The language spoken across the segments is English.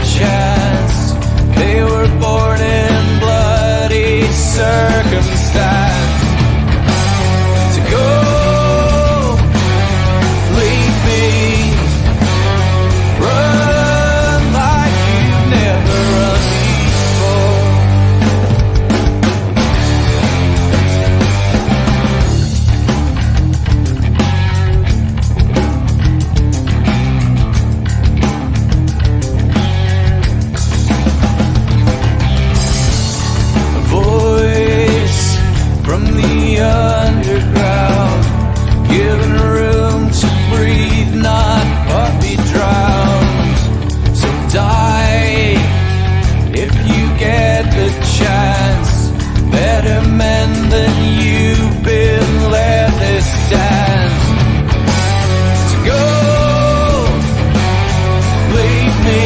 chance. They were born in bloody circumstance. To go, leave me, run like you've never run before. A voice from the underground, given room to breathe, not but be drowned. So die if you get the chance. Better men than you've been left this dance. To go, leave me,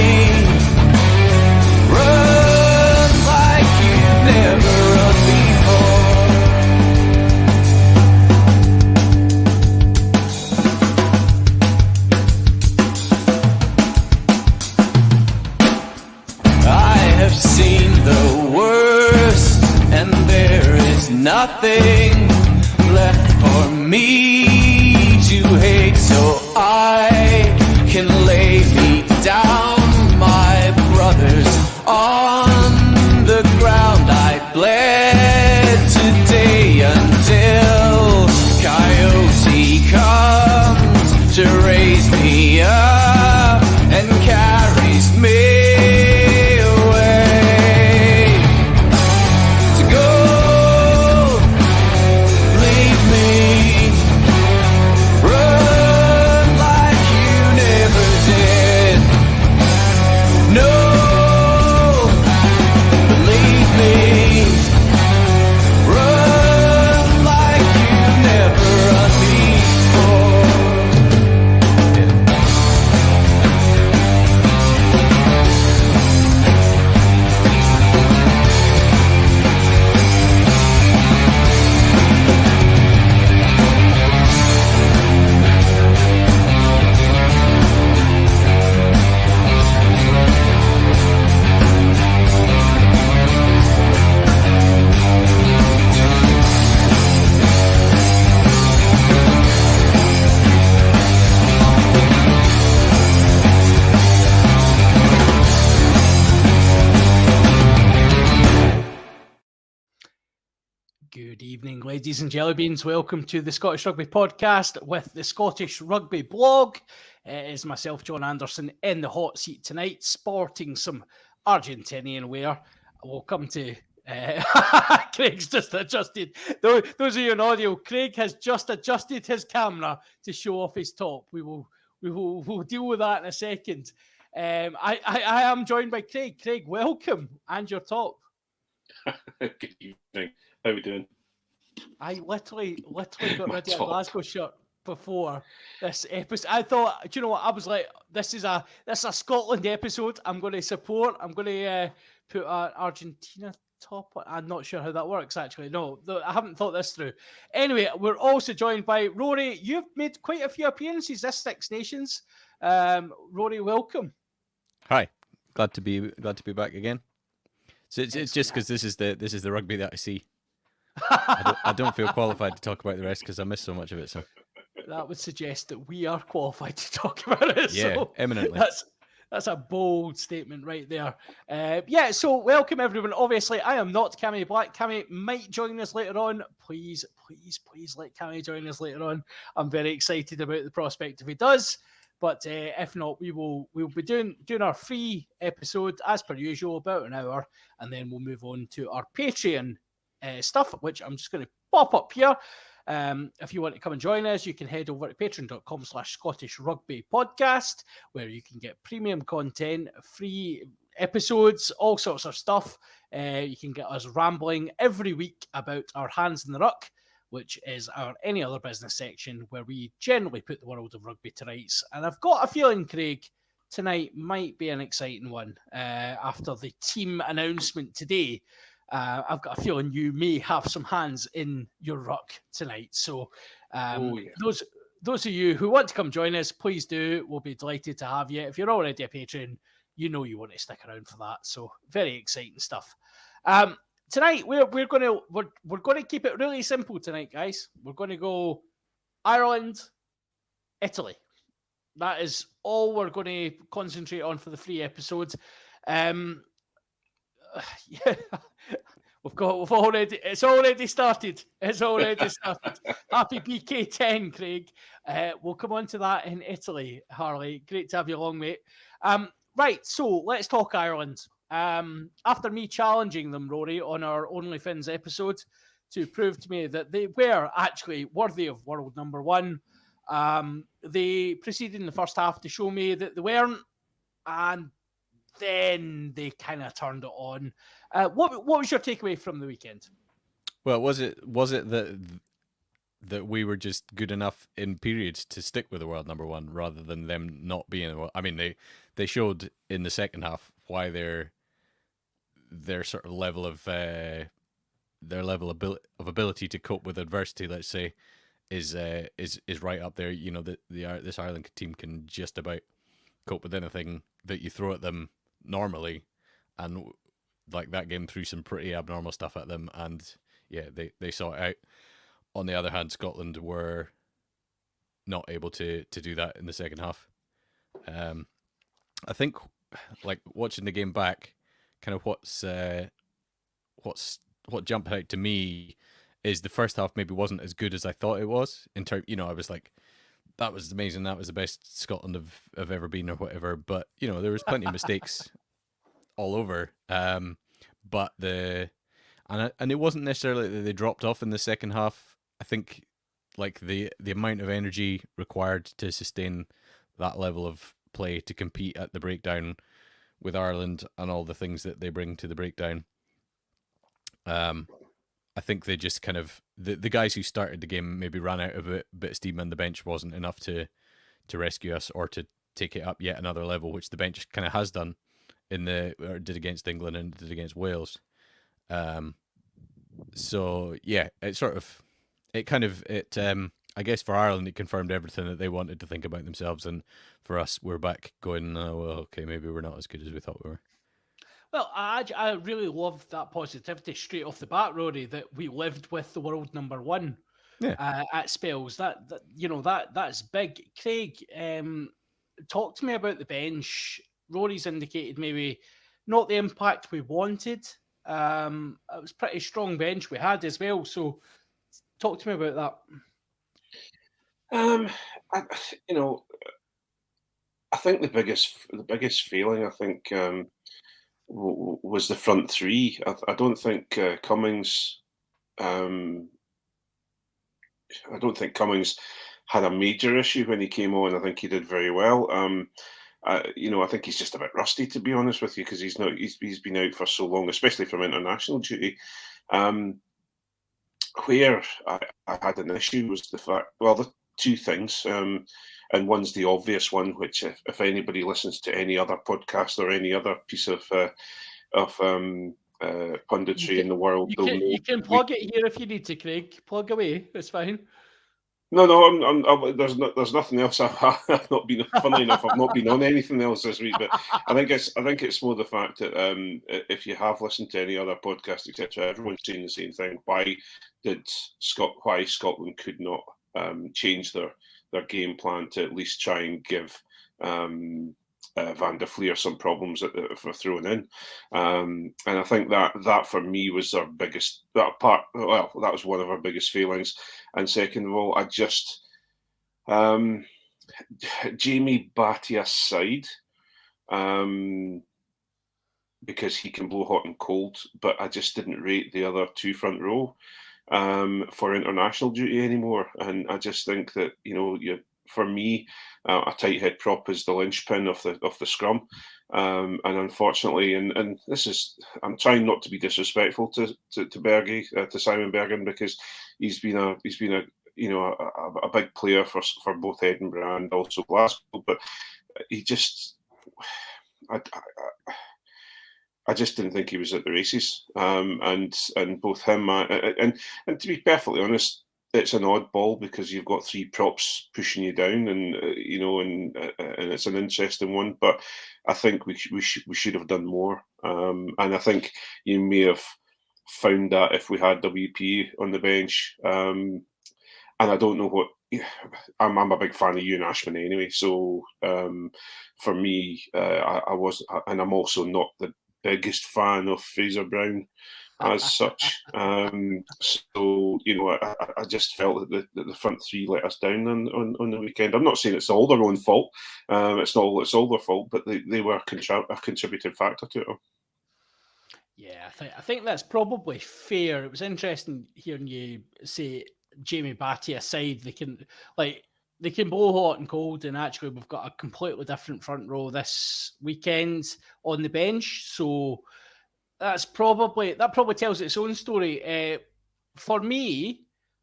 run like you've never run before. I have seen the worst, and there is nothing left for me to hate, so I can lay me down, my brothers, on the ground. I bled today until Coyote comes to raise me up and carries me away. To go, leave me, run like you never did. No, believe me, run like you've never run before. Good evening, ladies and jelly beans. Welcome to the Scottish Rugby Podcast with the Scottish Rugby Blog. It is myself, John Anderson, in the hot seat tonight, sporting some Argentinian wear. We'll come to... Craig's just adjusted. Those of you in audio, Craig has just adjusted his camera to show off his top. We'll deal with that in a second. I am joined by Craig. Craig, welcome, and your top. Good evening. How are we doing? I literally got rid of a Glasgow shirt before this episode. I thought, do you know what? I was like, this is a Scotland episode. I'm going to support. I'm going to put an Argentina top on. I'm not sure how that works, actually. No, I haven't thought this through. Anyway, we're also joined by Rory. You've made quite a few appearances this Six Nations. Rory, welcome. Hi, glad to be back again. So it's just because this is the rugby that I see. I don't feel qualified to talk about the rest because I miss so much of it. So that would suggest that we are qualified to talk about it. Yeah, so eminently. That's a bold statement right there. So welcome everyone. Obviously, I am not Cammy Black. Cammy might join us later on. Please let Cammy join us later on. I'm very excited about the prospect if he does. But if not, we'll be doing our free episode as per usual, about an hour, and then we'll move on to our Patreon stuff, which I'm just going to pop up here. If you want to come and join us, you can head over to patreon.com/Scottish Rugby Podcast, where you can get premium content, free episodes, all sorts of stuff. You can get us rambling every week about our Hands in the Ruck, which is our Any Other Business section, where we generally put the world of rugby to rights. And I've got a feeling, Craig, tonight might be an exciting one. After the team announcement today, I've got a feeling you may have some hands in your ruck tonight. So those of you who want to come join us, please do. We'll be delighted to have you. If you're already a patron, you know you want to stick around for that. So very exciting stuff. Tonight we're gonna keep it really simple tonight, guys. We're gonna go Ireland, Italy. That is all we're going to concentrate on for the 3 episodes. Yeah, it's already started. It's already started. Happy BK10, Craig. We'll come on to that in Italy, Harley. Great to have you along, mate. Right, so let's talk Ireland. After me challenging them, Rory, on our OnlyFins episode to prove to me that they were actually worthy of world number 1, they proceeded in the first half to show me that they weren't, and then they kind of turned it on. What was your takeaway from the weekend? Well, was it that we were just good enough in periods to stick with the world number 1 rather than them not being? I mean, they showed in the second half why their sort of level of ability to cope with adversity, let's say, is right up there. You know, this Ireland team can just about cope with anything that you throw at them normally, and like that game threw some pretty abnormal stuff at them, and yeah, they saw it out. On the other hand, Scotland were not able to do that in the second half. I think, like, watching the game back, kind of what jumped out to me is the first half maybe wasn't as good as I thought it was. In terms, you know, I was like, that was amazing, that was the best Scotland have ever been or whatever. But you know, there was plenty of mistakes all over. But and it wasn't necessarily that they dropped off in the second half. I think like the amount of energy required to sustain that level of play to compete at the breakdown with Ireland and all the things that they bring to the breakdown. I think they just kind of the guys who started the game maybe ran out of a bit of steam, and the bench wasn't enough to rescue us or to take it up yet another level, which the bench kind of has done did against England and did against Wales. So yeah, I guess for Ireland it confirmed everything that they wanted to think about themselves, and for us we're back going, oh, well, okay, maybe we're not as good as we thought we were. Well, I really loved that positivity straight off the bat, Rory, that we lived with the world number 1 at spells. That's big. Craig, talk to me about the bench. Rory's indicated maybe not the impact we wanted. It was pretty strong bench we had as well. So talk to me about that. I think the biggest feeling, I think, was the front 3. I don't think Cummings. I don't think Cummings had a major issue when he came on. I think he did very well. I think he's just a bit rusty, to be honest with you, because he's been out for so long, especially from international duty. Where I had an issue was the fact, well, the 2 things, and one's the obvious one, which if anybody listens to any other podcast or any other piece of punditry in the world, you can plug it here if you need to, Craig. Plug away, it's fine. No, there's nothing else. I've not been. Funnily enough, I've not been on anything else this week. But I think it's more the fact that if you have listened to any other podcast, etc., everyone's saying the same thing. Why Scotland could not change their game plan to at least try and give Van der Fleer some problems for throwing in, and I think that for me was our biggest that was one of our biggest failings. And second of all, I just Jamie Batty aside, because he can blow hot and cold, but I just didn't rate the other 2 front row for international duty anymore. And I just think that, for me, a tight head prop is the linchpin of the scrum, and unfortunately, and this is, I'm trying not to be disrespectful to Bergie, to Simon Bergen, because he's been a big player for both Edinburgh and also Glasgow, but he just, I just didn't think he was at the races, and both him and to be perfectly honest, it's an odd ball because you've got three props pushing you down, and and it's an interesting one. But I think we should have done more, and I think you may have found that if we had WP on the bench, and I don't know what. I'm a big fan of Ewan Ashman anyway, so for me, I was, and I'm also not the biggest fan of Fraser Brown as such. So I just felt that the front three let us down on the weekend. I'm not saying it's all their own fault. It's all their fault, but they were a contributing factor to it. Yeah, I think that's probably fair. It was interesting hearing you say Jamie Batty aside, they can blow hot and cold, and actually we've got a completely different front row this weekend on the bench. So that probably tells its own story. For me,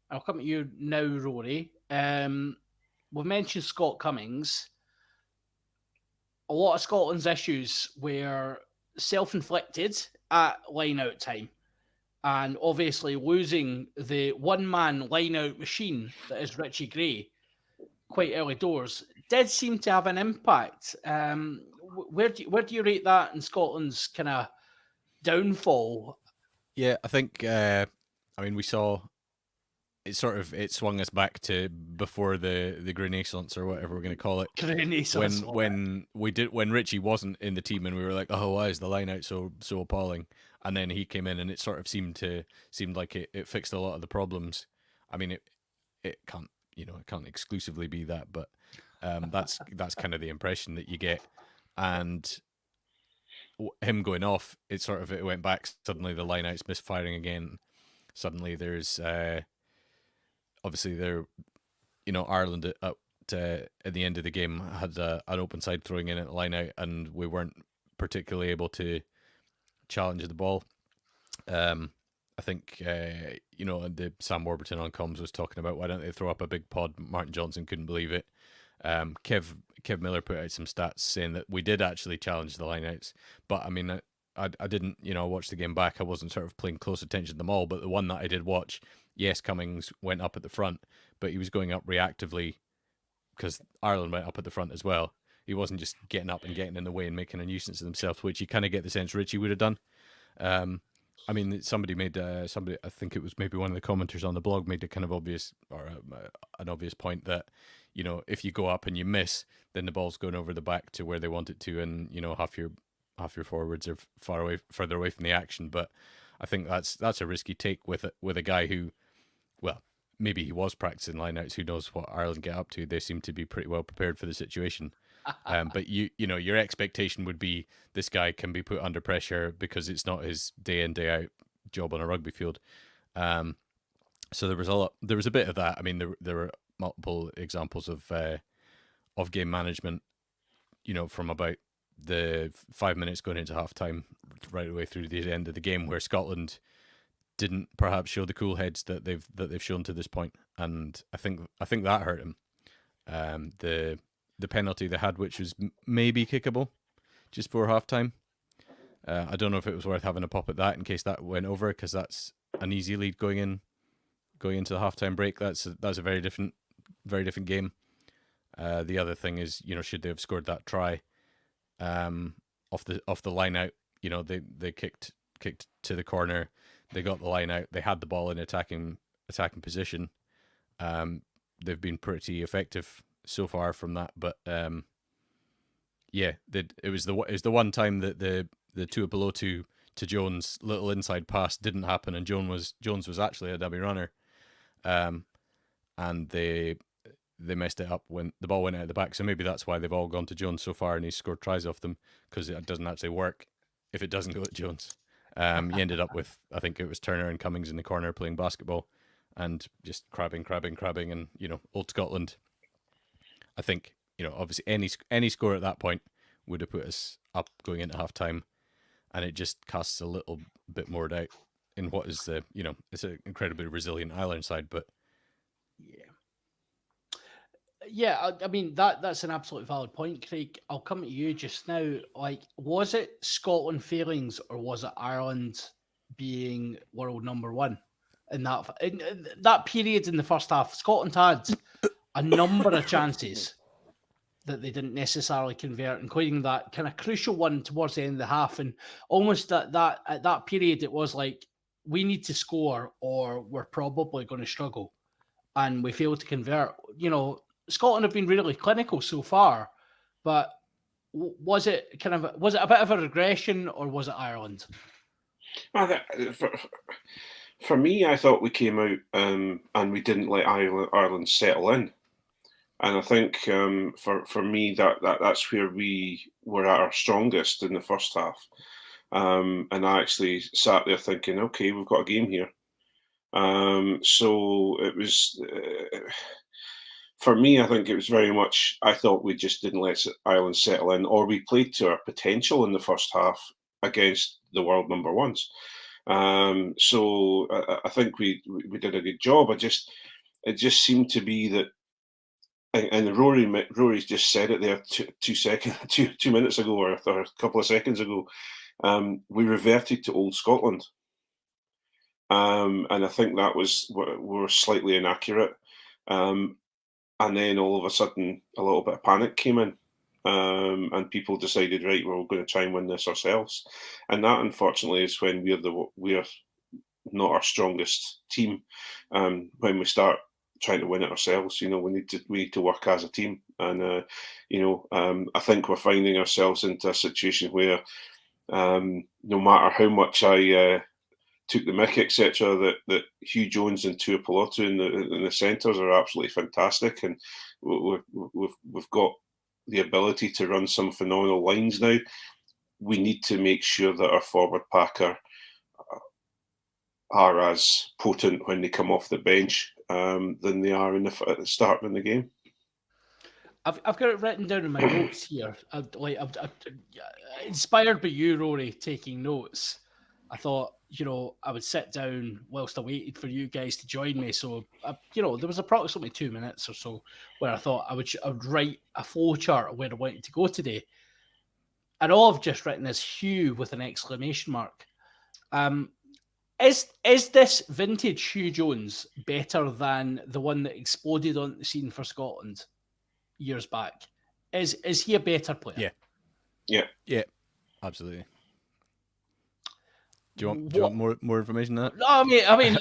I'll come to you now, Rory. We've mentioned Scott Cummings. A lot of Scotland's issues were self-inflicted at line-out time. And obviously losing the one-man line-out machine that is Richie Gray quite early doors did seem to have an impact. Where do you rate that in Scotland's kind of downfall? Yeah, I think, we saw it swung us back to before the Renaissance or whatever we're going to call it. Renaissance. When Richie wasn't in the team and we were like, oh, why is the line out so appalling? And then he came in and it sort of seemed like it fixed a lot of the problems. I mean, it can't exclusively be that, but that's kind of the impression that you get. And him going off, it went back. Suddenly the line out's misfiring again. Suddenly there's obviously Ireland at the end of the game had an open side throwing in at the line out, and we weren't particularly able to challenge the ball. I think the Sam Warburton on comms was talking about why don't they throw up a big pod. Martin Johnson couldn't believe it. Kev Miller put out some stats saying that we did actually challenge the lineouts, but I mean I didn't watch the game back. I wasn't sort of paying close attention to them all, but the one that I did watch, yes, Cummings went up at the front, but he was going up reactively because Ireland went up at the front as well. He wasn't just getting up and getting in the way and making a nuisance of himself, which you kind of get the sense Richie would have done. I mean, somebody made I think it was maybe one of the commenters on the blog made a kind of obvious or an obvious point that if you go up and you miss, then the ball's going over the back to where they want it to, and half your forwards are further away from the action. But I think that's a risky take with a guy who, well, maybe he was practicing lineouts. Who knows what Ireland get up to? They seem to be pretty well prepared for the situation. But your expectation would be this guy can be put under pressure because it's not his day in day out job on a rugby field. So there was a bit of that. I mean, there were multiple examples of game management. From about the 5 minutes going into half time right away through the end of the game, where Scotland didn't perhaps show the cool heads that they've shown to this point, and I think that hurt him. The penalty they had, which was maybe kickable, just before half time. I don't know if it was worth having a pop at that in case that went over, because that's an easy lead going into the halftime break. That's a very different game. The other thing is, should they have scored that try off the line out? They kicked to the corner. They got the line out. They had the ball in attacking position. They've been pretty effective so far from that, but it was the one time that the two below two to Jones little inside pass didn't happen, and Jones was actually a dummy runner, and they messed it up when the ball went out of the back. So maybe that's why they've all gone to Jones so far, and he's scored tries off them, because it doesn't actually work if it doesn't go at Jones. He ended up with, I think it was Turner and Cummings in the corner playing basketball and just crabbing, and old Scotland. I think obviously any score at that point would have put us up going into half time, and it just casts a little bit more doubt in what is it's an incredibly resilient Ireland side. But yeah, I mean that's an absolutely valid point, Craig. I'll come to you just now. Like, was it Scotland failings or was it Ireland being world number one? in that period in the first half. Scotland had a number of chances that they didn't necessarily convert, including that kind of crucial one towards the end of the half. And almost at that period, it was like, we need to score or we're probably going to struggle. And we failed to convert. Scotland have been really clinical so far, but was it a bit of a regression, or was it Ireland? For me, I thought we came out and we didn't let Ireland settle in. And I think for me that's where we were at our strongest in the first half. And I actually sat there thinking, okay, we've got a game here. So it was for me. I think it was very much. I thought we just didn't let Ireland settle in, or we played to our potential in the first half against the world number ones. So I think we did a good job. It just seemed to be that. And Rory's just said it there 2 minutes ago, or a couple of seconds ago. We reverted to old Scotland, and I think that were slightly inaccurate. And then all of a sudden, a little bit of panic came in, and people decided, right, we're going to try and win this ourselves. And that, unfortunately, is when we're not our strongest team. When we start trying to win it ourselves, we need to work as a team. And I think we're finding ourselves into a situation where no matter how much I took the mick, etc., that Hugh Jones and Tuipulotu in the centres are absolutely fantastic, and we've got the ability to run some phenomenal lines now. We need to make sure that our forward pack are as potent when they come off the bench than they are at the start of the game. I've got it written down in my notes here. I'm inspired by you, Rory, taking notes. I thought, I would sit down whilst I waited for you guys to join me. So, there was approximately 2 minutes or so where I thought I would write a flow chart of where I wanted to go today. And all I've just written is Hugh with an exclamation mark. Is this vintage Hugh Jones better than the one that exploded on the scene for Scotland years back? Is he a better player? Yeah, absolutely. Do you want more information on that? No, I mean,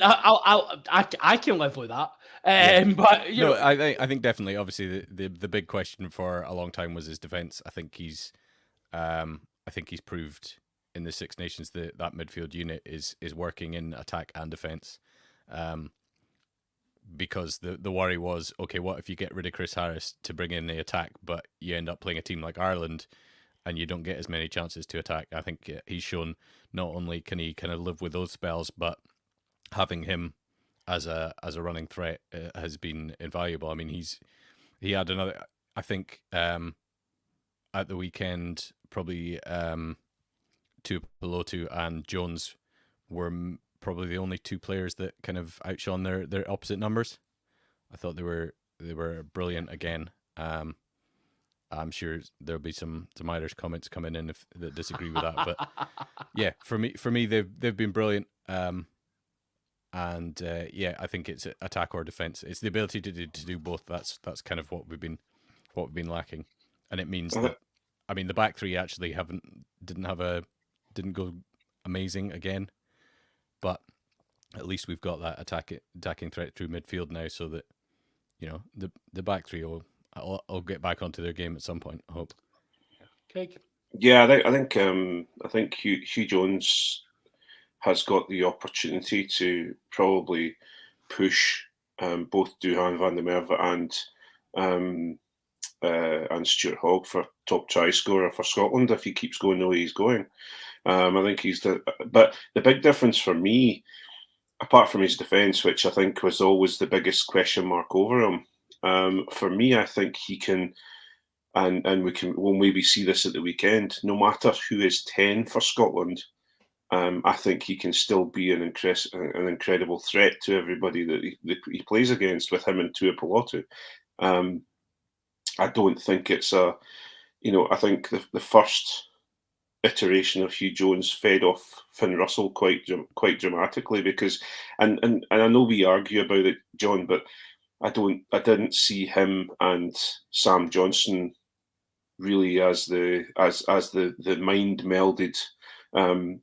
I can live with that. But I think definitely. Obviously, the big question for a long time was his defense. I think he's proved in the Six Nations that midfield unit is working in attack and defense. Because the worry was, okay, what if you get rid of Chris Harris to bring in the attack, but you end up playing a team like Ireland and you don't get as many chances to attack? I think he's shown not only can he kind of live with those spells, but having him as a running threat has been invaluable. I mean, he had another. I think at the weekend, probably Tuipulotu and Jones were probably the only two players that kind of outshone their opposite numbers. I thought they were brilliant again. I'm sure there'll be some Irish comments coming in that disagree with that, but yeah, for me they've been brilliant. I think it's attack or defense. It's the ability to do both. That's kind of what we've been lacking, and it means that the back three actually didn't go amazing again, but at least we've got that attacking threat through midfield now, so that the back three will get back onto their game at some point, I hope. Okay. Yeah, I think Hugh Jones has got the opportunity to probably push both Duhan van der Merwe and Stuart Hogg for top try scorer for Scotland if he keeps going the way he's going. I think but the big difference for me, apart from his defence, which I think was always the biggest question mark over him, for me, I think he can, and we'll maybe see this at the weekend. No matter who is 10 for Scotland, I think he can still be an incredible threat to everybody that he plays against, with him and Tuipulotu. I don't think it's I think the first iteration of Hugh Jones fed off Finn Russell quite dramatically, because and I know we argue about it, John, but I didn't see him and Sam Johnson really as the mind melded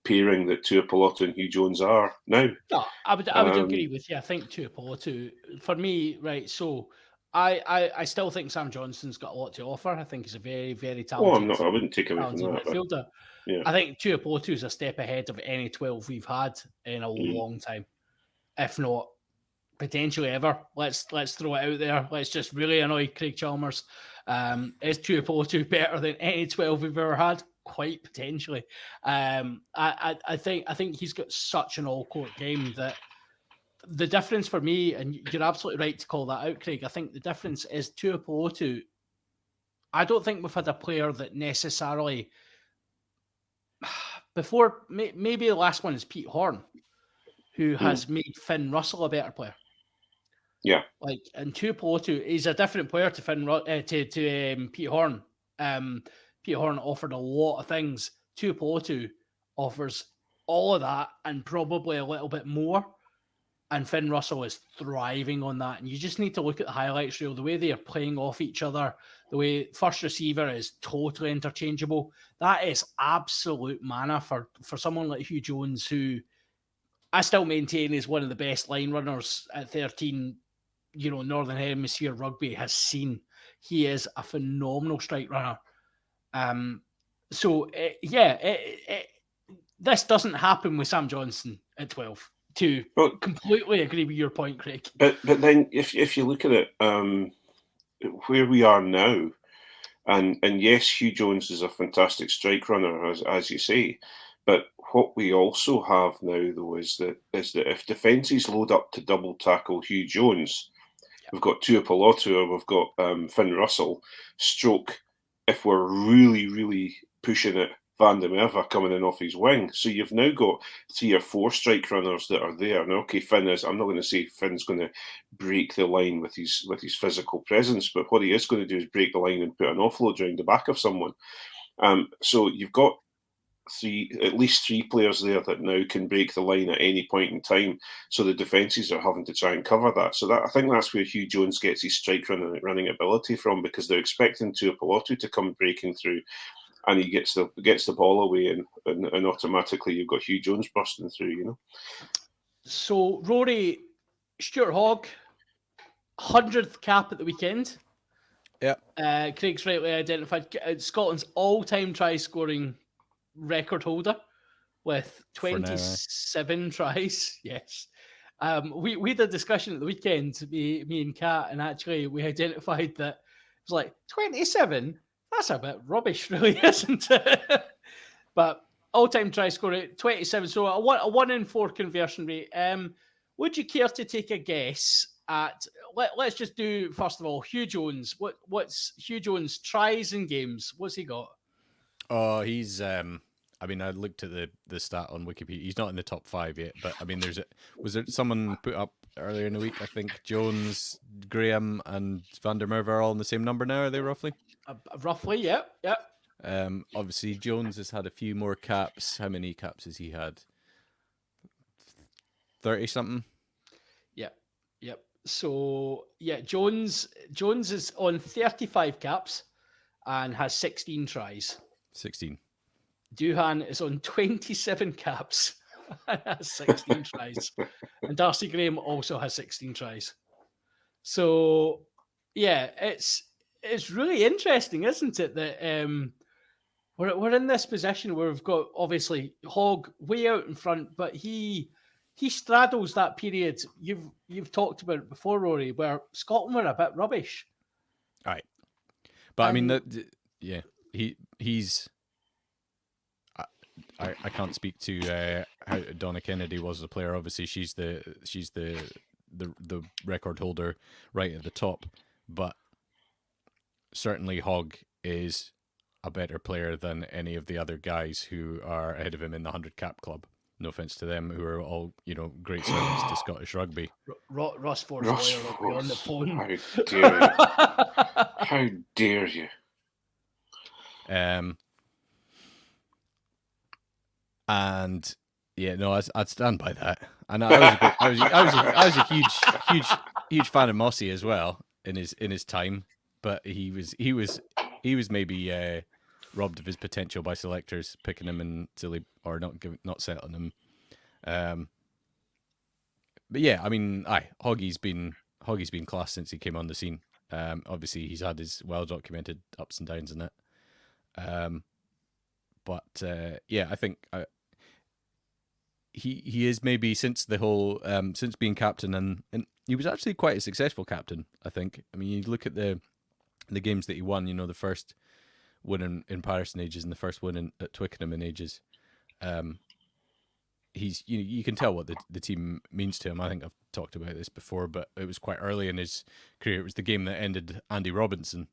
pairing that Tuipulotu and Hugh Jones are now. No, I would agree with you. I think Tuipulotu, for me, right, so I still think Sam Johnson's got a lot to offer. I think he's a very, very talented. I wouldn't take away from that. Midfielder. Yeah. I think Tuipulotu is a step ahead of any 12 we've had in a long time, if not potentially ever. Let's throw it out there. Let's just really annoy Craig Chalmers. Is Tuipulotu better than any 12 we've ever had? Quite potentially. I think he's got such an all-court game that the difference for me, and you're absolutely right to call that out, Craig, I think the difference is Tuipulotu. I don't think we've had a player that necessarily before, maybe the last one is Pete Horn, who has made Finn Russell a better player. Yeah, like, and Tuipulotu is a different player to Pete Horn. Pete Horn offered a lot of things. Tuipulotu offers all of that and probably a little bit more. And Finn Russell is thriving on that. And you just need to look at the highlights reel, the way they are playing off each other, the way first receiver is totally interchangeable. That is absolute manna for someone like Hugh Jones, who I still maintain is one of the best line runners at 13, Northern Hemisphere rugby has seen. He is a phenomenal strike runner. This doesn't happen with Sam Johnson at 12. Completely agree with your point, Craig. But then if you look at it, where we are now, and yes, Hugh Jones is a fantastic strike runner, as you say, but what we also have now, though, is that if defences load up to double tackle Hugh Jones, we've got Tuipulotu or we've got Finn Russell, stroke, if we're really, really pushing it, Van der Merwe coming in off his wing. So you've now got 3 or 4 strike runners that are there. Now, okay, I'm not going to say Finn's going to break the line with his physical presence, but what he is going to do is break the line and put an offload around the back of someone. So you've got at least three players there that now can break the line at any point in time. So the defences are having to try and cover that. So I think that's where Hugh Jones gets his strike running ability from, because they're expecting Tuipulotu to come breaking through, and he gets the ball away, and automatically you've got Hugh Jones busting through. So Rory, Stuart Hogg, 100th cap at the weekend. Yeah. Craig's rightly identified Scotland's all-time try scoring record holder with 27 tries. Yes. We had a discussion at the weekend, me and Kat, and actually we identified that it was like 27. That's a bit rubbish, really, isn't it? But all-time try scorer 27, so a 1 in 4 conversion rate. Would you care to take a guess at? Let's just do first of all Hugh Jones. What's Hugh Jones tries in games? What's he got? Oh, he's. I looked at the stat on Wikipedia. He's not in the top 5 yet, but I mean, was there someone put up earlier in the week? I think Jones, Graham, and Van der Merwe are all in the same number now. Are they roughly? Roughly, yeah. Obviously, Jones has had a few more caps. How many caps has he had? 30 something. Yep. So yeah, Jones is on 35 caps and has 16 tries. 16. Duhan is on 27 caps and has 16 tries. And Darcy Graham also has 16 tries. So yeah, it's really interesting, isn't it, that we're in this position where we've got obviously Hogg way out in front, but he straddles that period you've talked about it before, Rory, where Scotland were a bit rubbish. All right, but I mean he's. I can't speak to how Donna Kennedy was as a player. Obviously, she's the record holder right at the top, but certainly Hogg is a better player than any of the other guys who are ahead of him in the 100 cap club. No offense to them, who are all great servants to Scottish rugby. Ross Force on the phone. How dare you? And yeah, no, I'd stand by that. And I was a huge fan of Mossy as well in his time, but he was maybe robbed of his potential by selectors picking him until or not settling him. But yeah, I mean, Hoggy's been class since he came on the scene. Obviously, he's had his well documented ups and downs in it. But yeah, I think he is maybe since the whole since being captain, and he was actually quite a successful captain. I think. I mean, you look at the games that he won. You know, the first win in Paris in ages, and the first win at Twickenham in ages. He's you can tell what the team means to him. I think I've talked about this before, but it was quite early in his career. It was the game that ended Andy Robinson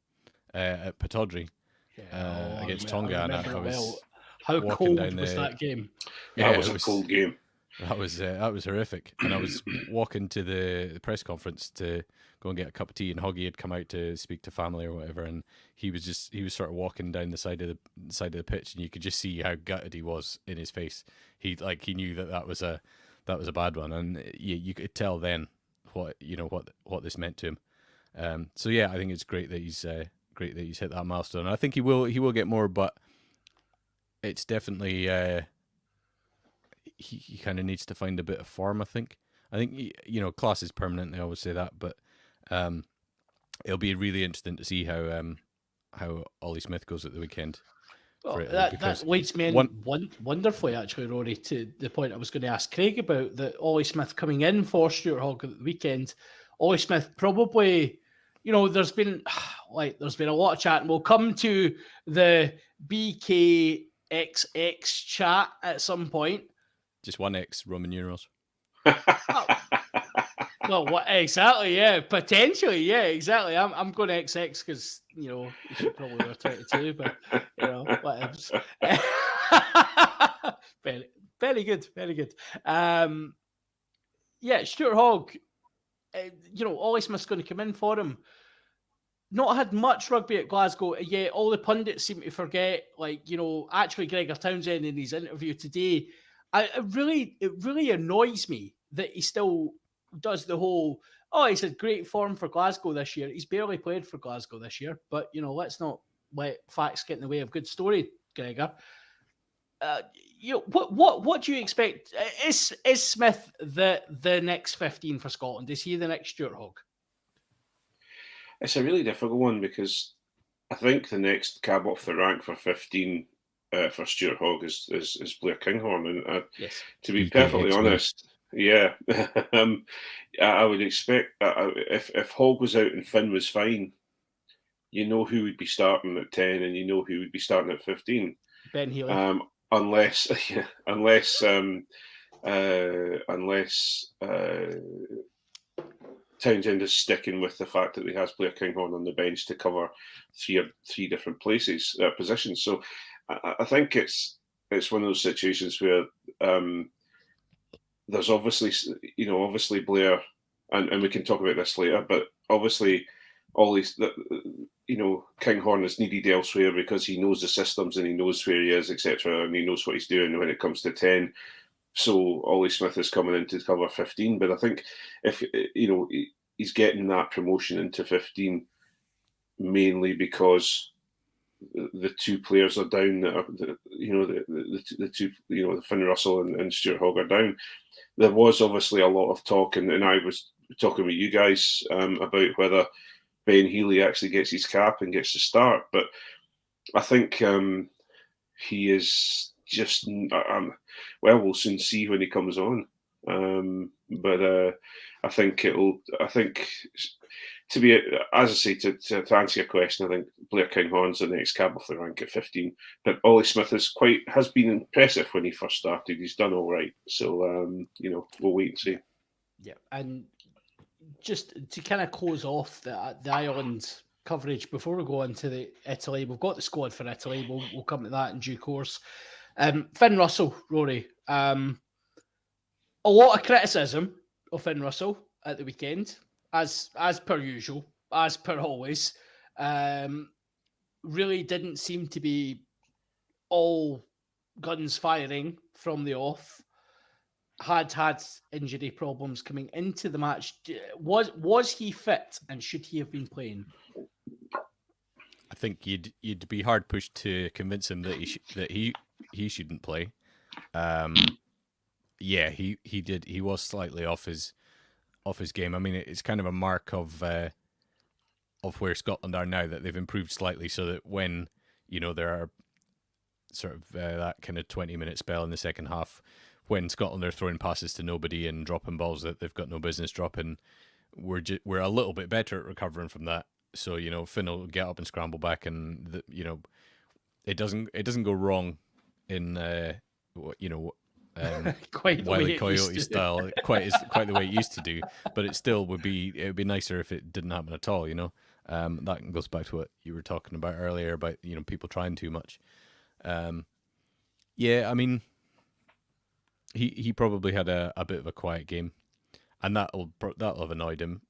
at Pataudry against Tonga, and I was how cold was that game? Yeah, it was a cold game. That was horrific, and I was walking to the press conference to go and get a cup of tea, and Hoggy had come out to speak to family or whatever, and he was sort of walking down the side of the pitch, and you could just see how gutted he was in his face. He knew that was a bad one, and you could tell then what this meant to him. So yeah, I think it's great that he's hit that milestone. I think he will get more, but it's definitely he kind of needs to find a bit of form. I think class is permanent. They always say that, but it'll be really interesting to see how Ollie Smith goes at the weekend. Well, that leads me in wonderfully, actually, Rory, to the point I was going to ask Craig about, that Ollie Smith coming in for Stuart Hogg at the weekend. Ollie Smith probably, there's been a lot of chat, and we'll come to the BKXX chat at some point. Just one X Roman numerals. Well, what exactly? Yeah, potentially. Yeah, exactly. I'm going to XX because you should probably wear 22, but whatever. very, very good, very good. Yeah, Stuart Hogg. Ollie Smith's going to come in for him. Not had much rugby at Glasgow, yet all the pundits seem to forget. Actually, Gregor Townsend in his interview today, it really annoys me that he still does the whole, he's had great form for Glasgow this year. He's barely played for Glasgow this year, but let's not let facts get in the way of good story, Gregor. What do you expect? Is Smith the next 15 for Scotland? Is he the next Stuart Hogg? It's a really difficult one, because I think the next cab off the rank for 15 for Stuart Hogg is Blair Kinghorn, and yes. To be perfectly honest, yeah, I would expect if Hogg was out and Finn was fine, who would be starting at 10, and who would be starting at 15. Ben Healy. Unless Townsend is sticking with the fact that he has Blair Kinghorn on the bench to cover three different positions. So I think it's one of those situations where there's obviously Blair, and we can talk about this later, but obviously Kinghorn is needed elsewhere because he knows the systems and he knows where he is, etc., and he knows what he's doing when it comes to 10. So Ollie Smith is coming in to cover 15, but I think if he's getting that promotion into 15 mainly because the two players are down. That are, the two, Finn Russell and Stuart Hogg are down. There was obviously a lot of talk, and I was talking with you guys about whether Ben Healy actually gets his cap and gets to start, but I think he is just. We'll soon see when he comes on. But I think to be, as I say, to answer your question, I think Blair Kinghorn's the next cab off the rank at 15. But Ollie Smith has been impressive when he first started. He's done all right. So we'll wait and see. Yeah, and just to kind of close off the Ireland coverage before we go into the Italy, we've got the squad for Italy. We'll come to that in due course. Finn Russell, Rory. A lot of criticism of Finn Russell at the weekend, as per usual, as per always. Really didn't seem to be all guns firing from the off, had injury problems coming into the match. Was he fit, and should he have been playing? I think you'd be hard pushed to convince him that he shouldn't play. Yeah, he did. He was slightly off his game. I mean, it's kind of a mark of where Scotland are now, that they've improved slightly, so that when there are sort of that kind of 20-minute spell in the second half, when Scotland are throwing passes to nobody and dropping balls that they've got no business dropping, we're a little bit better at recovering from that. So Finn will get up and scramble back, and it doesn't go wrong in quite the Wile way E. Coyote style, quite the way it used to do. But it would be nicer if it didn't happen at all. That goes back to what you were talking about earlier about people trying too much. Yeah, I mean, he probably had a bit of a quiet game, and that'll have annoyed him,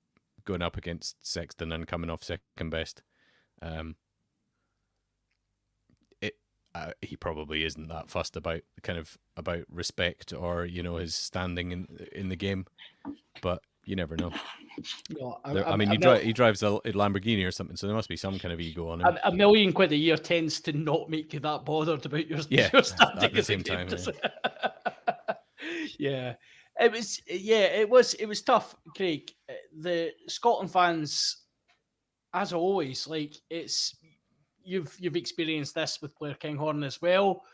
going up against Sexton and coming off second best. He probably isn't that fussed about respect or his standing in the game, but you never know. No, he drives a Lamborghini or something, so there must be some kind of ego on him. $1 million a year tends to not make you that bothered about your standing at the same time. Yeah. It was tough, Craig. The Scotland fans, as always, like you've experienced this with Blair Kinghorn as well.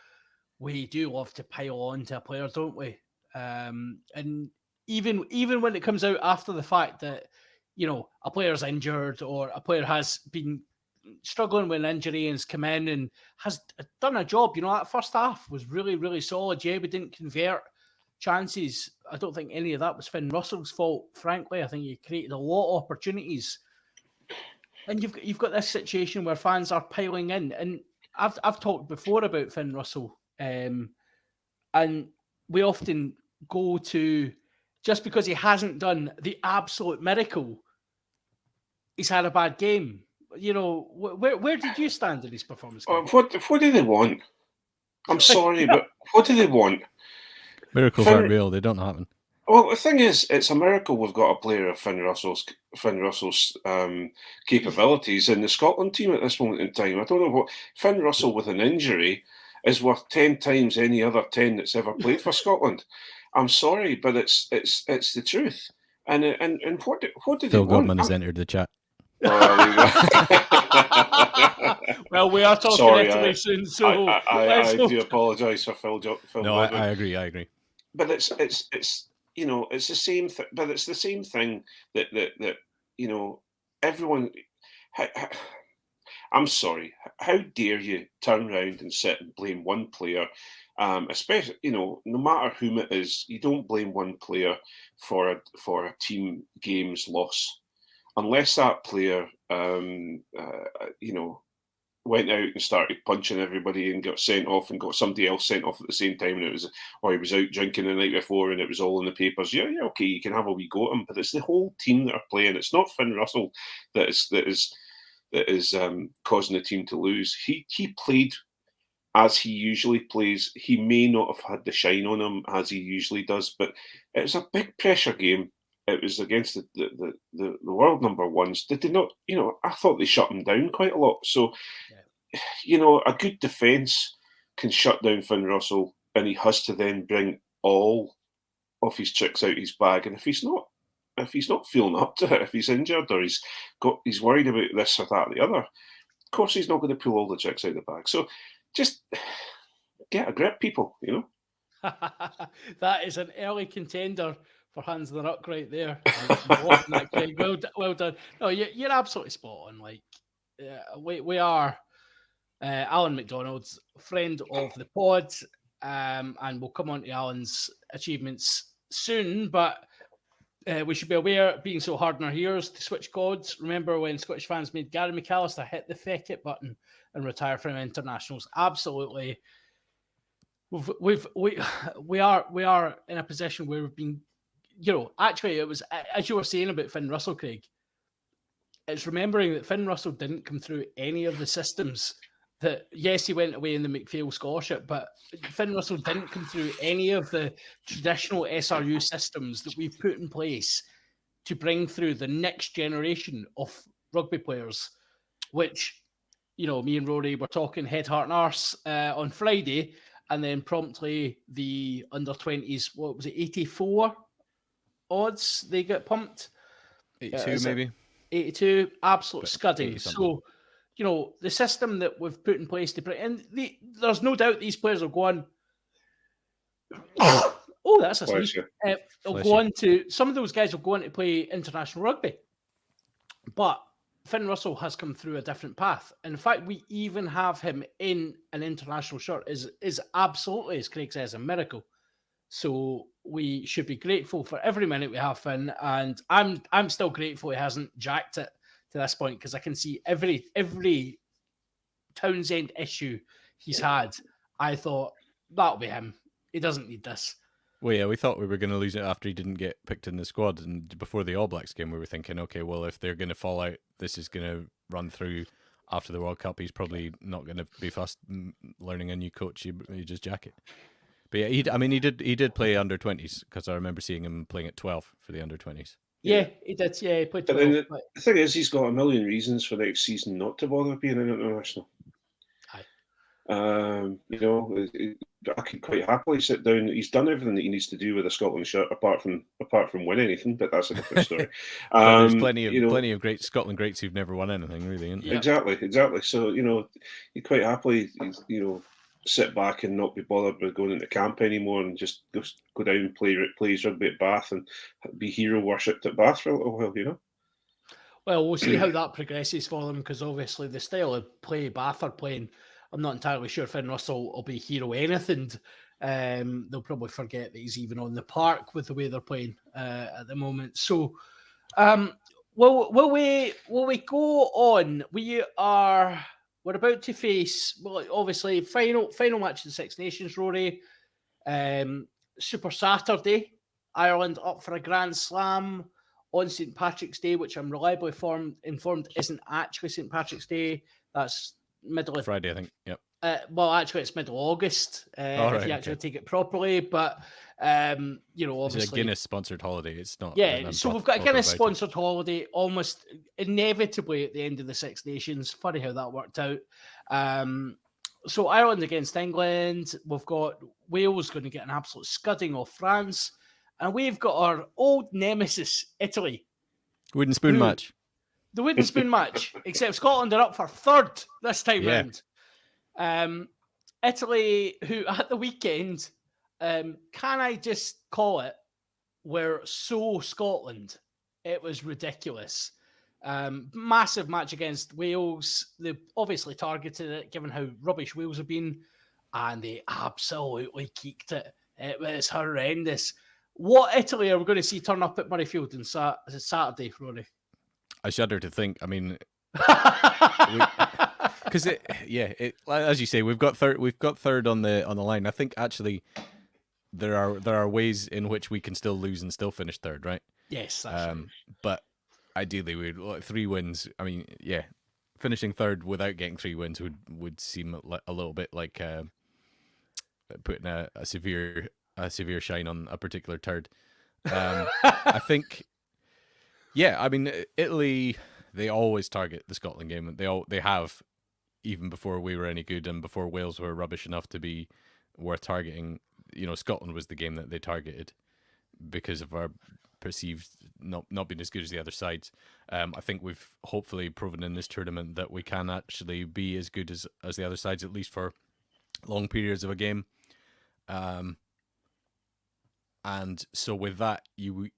We do love to pile on to a player, don't we? And even when it comes out after the fact that a player's injured or a player has been struggling with an injury and has come in and has done a job. That first half was really, really solid. Yeah, we didn't convert chances. I don't think any of that was Finn Russell's fault, frankly. I think he created a lot of opportunities. And you've got this situation where fans are piling in. And I've talked before about Finn Russell. And we often go to, just because he hasn't done the absolute miracle, he's had a bad game. Where did you stand in his performance? What do they want? I'm sorry, but what do they want? Miracles aren't real; they don't happen. Well, the thing is, it's a miracle we've got a player of Finn Russell's capabilities in the Scotland team at this moment in time. I don't know what Finn Russell with an injury is worth 10 times any other 10 that's ever played for Scotland. I'm sorry, but it's the truth. And what did Phil they want? Gottman has entered the chat. Well, we are talking Italy soon, so I do apologise for Phil. No, I agree. But it's the same thing. But it's the same thing that everyone. I'm sorry. How dare you turn around and sit and blame one player? Especially, no matter whom it is, you don't blame one player for a team game's loss, unless that player, went out and started punching everybody and got sent off and got somebody else sent off at the same time, and he was out drinking the night before and it was all in the papers. Yeah, okay, you can have a wee go at him, but it's the whole team that are playing. It's not Finn Russell that is causing the team to lose. He played as he usually plays. He may not have had the shine on him as he usually does, but it was a big pressure game. It was against the world number ones. Did they not? I thought they shut him down quite a lot. So, a good defence can shut down Finn Russell, and he has to then bring all of his tricks out his bag. And if he's not feeling up to it, if he's injured or he's worried about this or that or the other, of course he's not going to pull all the tricks out of the bag. So, just get a grip, people. That is an early contender for Hands in the Ruck right there. Well done. No, you're absolutely spot on. Like, we are Alan McDonald's friend of the pod, and we'll come on to Alan's achievements soon, but we should be aware, being so hard in our ears, to switch gods. Remember when Scottish fans made Gary McAllister hit the feck it button and retire from internationals? Absolutely. We are in a position where we've been, actually it was, as you were saying about Finn Russell, Craig, it's remembering that Finn Russell didn't come through any of the systems that yes, he went away in the McPhail scholarship, but Finn Russell didn't come through any of the traditional SRU systems that we've put in place to bring through the next generation of rugby players, which, you know, me and Rory were talking head, heart and arse on Friday, and then promptly the under-20s, what was it, 84 odds they get pumped? 82 maybe? 82, absolute But scudding. 80 something. So, you know, the system that we've put in place to bring, and there's no doubt these players will go on. Oh, that's a Bless sneeze. you. They'll Bless go you. on to, some of those guys will go on to play international rugby. But Finn Russell has come through a different path. And the fact we even have him in an international shirt is absolutely, as Craig says, a miracle. So we should be grateful for every minute we have Finn, and I'm still grateful he hasn't jacked it to this point, because I can see every Townsend issue he's had. I thought that'll be him. He doesn't need this. Well, yeah, we thought we were going to lose it after he didn't get picked in the squad, and before the All Blacks game, we were thinking, okay, well, if they're going to fall out, this is going to run through after the World Cup. He's probably not going to be fast learning a new coach. You just jack it. But yeah, he did play under 20s, because I remember seeing him playing at 12 for the under 20s. Yeah, he did. Yeah, he played 12. But then the thing is, he's got a million reasons for next season not to bother being an international. Aye. You know, I could quite happily sit down. He's done everything that he needs to do with a Scotland shirt, apart from win anything. But that's a different story. There's plenty of great Scotland greats who've never won anything, really. Isn't there? Exactly. So you know, he quite happily, you know, sit back and not be bothered with going into camp anymore, and just go down and play his rugby at Bath and be hero worshipped at Bath for a little while. You know. Well, we'll see how that progresses for them, because obviously the style of play Bath are playing, I'm not entirely sure Finn Russell will be hero anything. They'll probably forget that he's even on the park with the way they're playing at the moment. So, will we go on? We're about to face, well, obviously final match of the Six Nations, Rory. Super Saturday, Ireland up for a Grand Slam on St. Patrick's Day, which I'm reliably informed isn't actually St. Patrick's Day. That's middle of Friday, I think. Yep. Well, actually, it's middle August if you actually take it properly. But you know, obviously, it's a Guinness sponsored holiday. It's not. Yeah, so we've got a Guinness sponsored holiday almost inevitably at the end of the Six Nations. Funny how that worked out. So Ireland against England. We've got Wales going to get an absolute scudding off France. And we've got our old nemesis, Italy. Wooden spoon match. The wooden spoon match, except Scotland are up for third this time round. Italy, who at the weekend, can I just call it, were so Scotland. It was ridiculous. Massive match against Wales. They obviously targeted it, given how rubbish Wales have been, and they absolutely kicked it. It was horrendous. What Italy are we going to see turn up at Murrayfield on Saturday, Rory? I shudder to think. I mean, because as you say, we've got third on the line. I think actually there are ways in which we can still lose and still finish third, right? Yes, that's right. But ideally, we'd like 3 wins. I mean, yeah, finishing third without getting 3 wins would seem a little bit like putting a severe shine on a particular turd. I think, yeah, I mean, Italy, they always target the Scotland game. They have, even before we were any good and before Wales were rubbish enough to be worth targeting. You know, Scotland was the game that they targeted because of our perceived not being as good as the other sides. I think we've hopefully proven in this tournament that we can actually be as good as the other sides, at least for long periods of a game. And so with that, you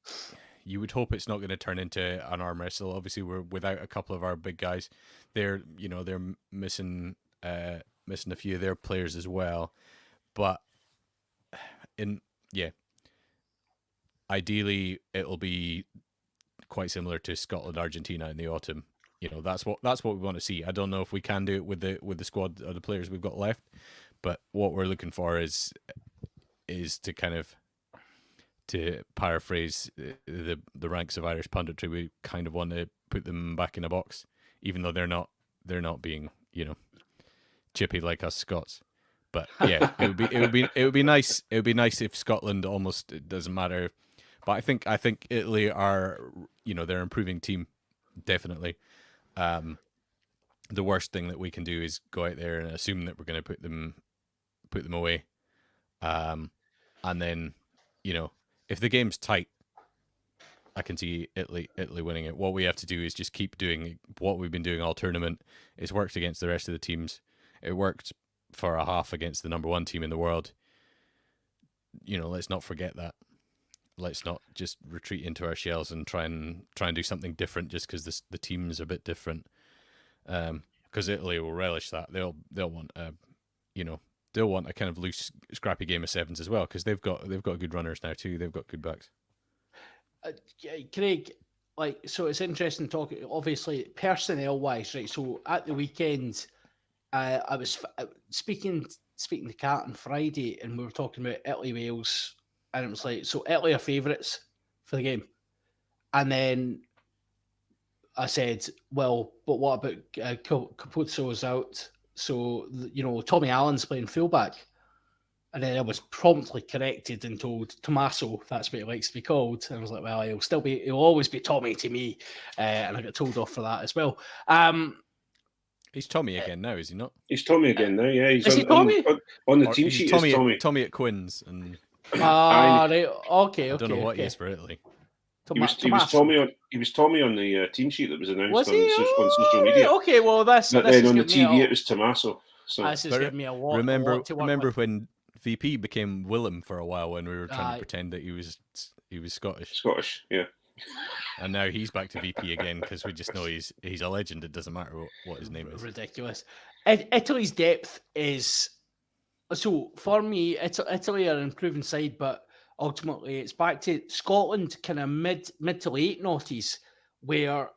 would hope it's not going to turn into an arm wrestle. Obviously, we're without a couple of our big guys. They're missing a few of their players as well. But ideally it'll be quite similar to Scotland Argentina in the autumn. You know, that's what we want to see. I don't know if we can do it with the squad or the players we've got left, but what we're looking for is to kind of, to paraphrase the ranks of Irish punditry, we kind of want to put them back in a box, even though they're not being, you know, chippy like us Scots. But yeah, it would be nice. It would be nice if Scotland almost, it doesn't matter. But I think Italy are, they're an improving team, definitely. The worst thing that we can do is go out there and assume that we're going to put them away. And then, if the game's tight, I can see Italy winning it. What we have to do is just keep doing what we've been doing all tournament. It's worked against the rest of the teams. It worked for a half against the number one team in the world. Let's not forget that. Let's not just retreat into our shells and try and do something different just because the team is a bit different. Because Italy will relish that. They'll want they'll want a kind of loose, scrappy game of sevens as well because they've got good runners now too. They've got good backs. Craig, so it's interesting talking. Obviously, personnel wise, right? So at the weekend, I was speaking to Kat on Friday, and we were talking about Italy Wales, and it was like, so Italy are favourites for the game, and then I said, well, but what about Capuzzo's out? So Tommy Allen's playing fullback. And then I was promptly corrected and told Tommaso, that's what he likes to be called. And I was like, well, he'll always be Tommy to me. And I got told off for that as well. He's Tommy again now, is he not? He's Tommy again now, yeah. He's he Tommy? On the team sheet. Tommy. Tommy at Quinn's. And right. Okay. I don't know what he is for Italy. He was Tommy on the team sheet that was announced on social media. Okay, well, but then on the TV it was Tommaso. So that's just given me a lot. Remember when VP became Willem for a while when we were trying to pretend that he was Scottish. Scottish, yeah. And now he's back to VP again because we just know he's a legend. It doesn't matter what his name is. Ridiculous. Italy's depth is so for me. Italy are an improving side, but ultimately it's back to Scotland, kind of mid to late noughties, where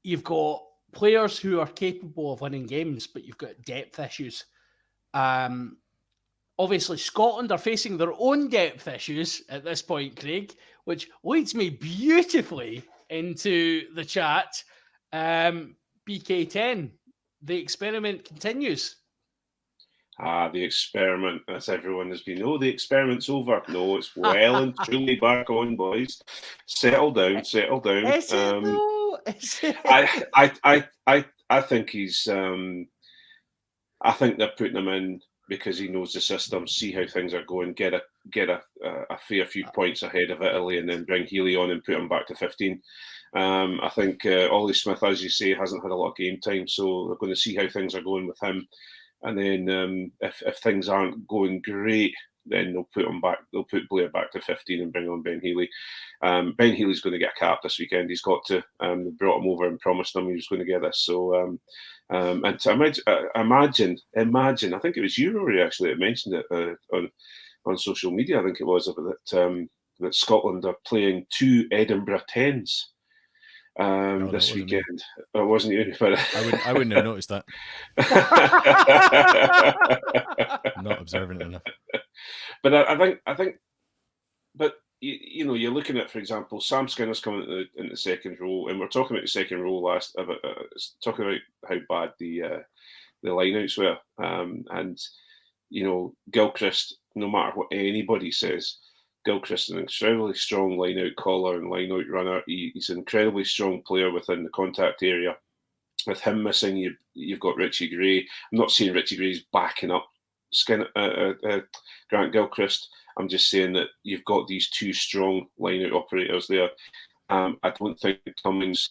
you've got players who are capable of winning games, but you've got depth issues. Obviously, Scotland are facing their own depth issues at this point, Craig, which leads me beautifully into the chat. BK10, the experiment continues. The experiment, as everyone has been. Oh, the experiment's over. No, it's well and truly back on, boys. Settle down. Is it though? Is it? I think he's. I think they're putting him in because he knows the system, see how things are going, get a fair few points ahead of Italy, and then bring Healy on and put him back to 15. I think Ollie Smith, as you say, hasn't had a lot of game time, so they're going to see how things are going with him. And then if things aren't going great, then they'll put him back. They'll put Blair back to 15 and bring on Ben Healy. Ben Healy's going to get capped this weekend. He's got to. They brought him over and promised him he was going to get this. So, and to imagine. I think it was you, Rory, actually, that mentioned it on social media. I think it was that Scotland are playing 2 Edinburgh 10s. This weekend. It wasn't you, but I wouldn't have noticed that. I'm not observant enough. But I think, but you're looking at, for example, Sam Skinner's coming in the second row, and we're talking about the second row talking about how bad the lineouts were, and Gilchrist, no matter what anybody says, Gilchrist is an incredibly strong line-out caller and line-out runner. He's an incredibly strong player within the contact area. With him missing, you've got Richie Gray. I'm not saying Richie Gray's backing up Grant Gilchrist. I'm just saying that you've got these 2 strong line-out operators there. I don't think Cummings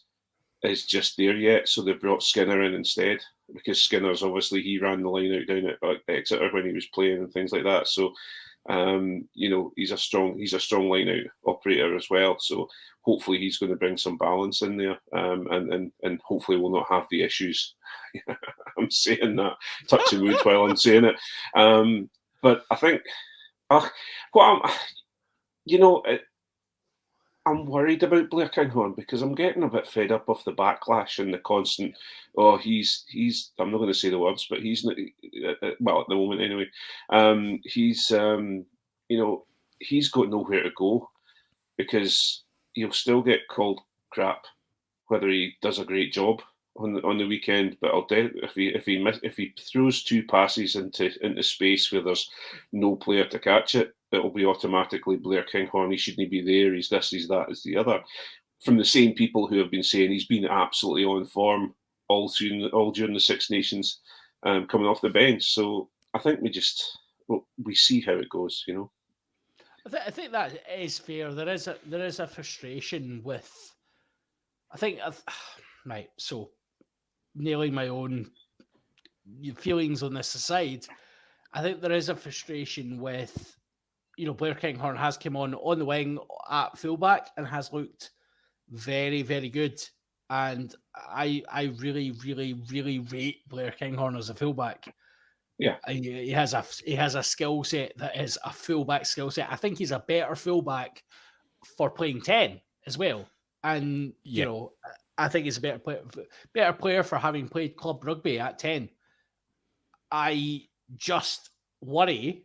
is just there yet, so they've brought Skinner in instead, because Skinner's obviously, he ran the line-out down at Exeter when he was playing and things like that. So he's a strong line-out operator as well. So hopefully he's going to bring some balance in there, and hopefully we'll not have the issues. I'm saying that, touching wood while I'm saying it. But I think, I'm worried about Blair Kinghorn because I'm getting a bit fed up of the backlash and the constant, he's I'm not going to say the words, but he's, well, at the moment anyway, he's got nowhere to go because he'll still get called crap whether he does a great job. on the weekend, but if he throws 2 passes into space where there's no player to catch it, it'll be automatically Blair Kinghorn. He shouldn't be there. He's this. He's that. He's the other. From the same people who have been saying he's been absolutely on form all during the Six Nations, coming off the bench. So I think we see how it goes. I think that is fair. There is a frustration with. I think right. So, nailing my own feelings on this aside, I think there is a frustration with, Blair Kinghorn has come on the wing at fullback and has looked very, very good. And I really, really, really rate Blair Kinghorn as a fullback. Yeah, he has a skill set that is a fullback skill set. I think he's a better fullback for playing 10 as well. And I think he's a better player for having played club rugby at 10. I just worry,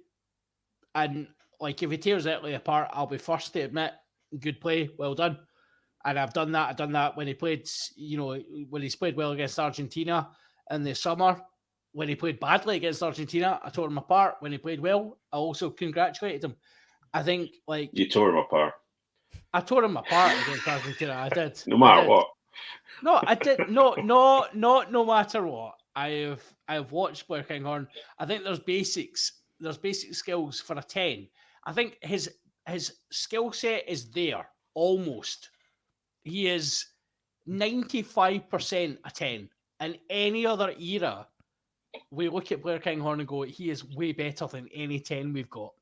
and like if he tears Italy apart, I'll be first to admit, good play, well done. And I've done that. I've done that when he played, when he's played well against Argentina in the summer. When he played badly against Argentina, I tore him apart. When he played well, I also congratulated him. I think, like... You tore him apart. I tore him apart against Argentina. I did. No matter what. No, I did. No matter what. I've watched Blair Kinghorn. I think there's basic skills for a 10. I think his skill set is there, almost. He is 95% a 10. In any other era, we look at Blair Kinghorn and go, he is way better than any 10 we've got,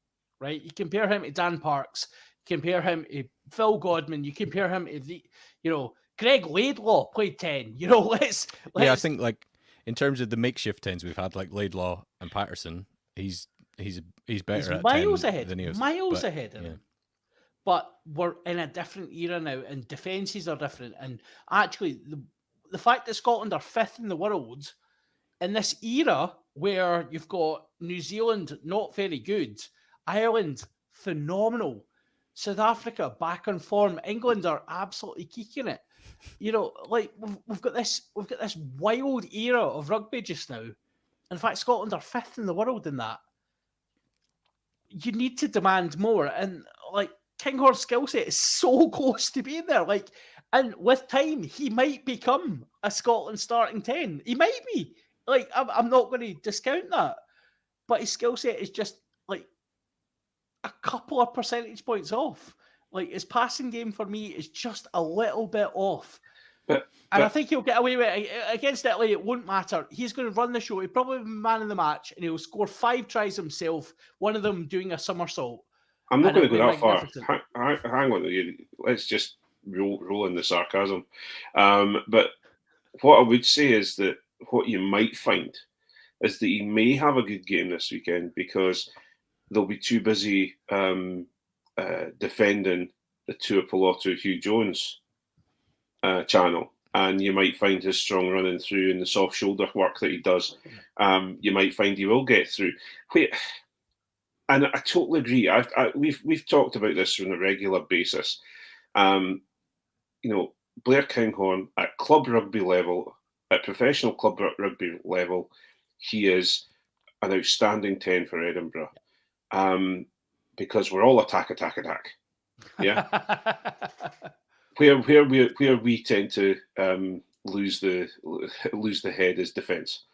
right? You compare him to Dan Parks, compare him to Phil Godman, you compare him to Greg Laidlaw played 10. Let's Yeah, I think like in terms of the makeshift 10s we've had, like Laidlaw and Patterson, he's better at miles 10 ahead, than he was. Miles ahead of him. But we're in a different era now, and defences are different. And actually, the fact that Scotland are 5th in the world in this era where you've got New Zealand not very good, Ireland phenomenal, South Africa back on form, England are absolutely kicking it. Like we've got this wild era of rugby just now. In fact, Scotland are 5th in the world in that. You need to demand more, and like Kinghorn's skill set is so close to being there. Like, and with time, he might become a Scotland starting 10. He might be. Like, I'm not going to discount that, but his skill set is just like a couple of percentage points off. Like, his passing game for me is just a little bit off. And I think he'll get away with it. Against Italy, it won't matter. He's going to run the show. He'll probably be man of the match, and he'll score 5 tries himself, one of them doing a somersault. I'm not going to go that far. Hang on. Let's just roll in the sarcasm. But what I would say is that what you might find is that he may have a good game this weekend because they'll be too busy defending the Tuipulotu Hugh Jones channel, and you might find his strong running through and the soft shoulder work that he does. You might find he will get through. And I totally agree. We've talked about this on a regular basis. Blair Kinghorn at club rugby level, at professional club rugby level, he is an outstanding 10 for Edinburgh. Because we're all attack. Yeah. where we tend to lose the head is defence.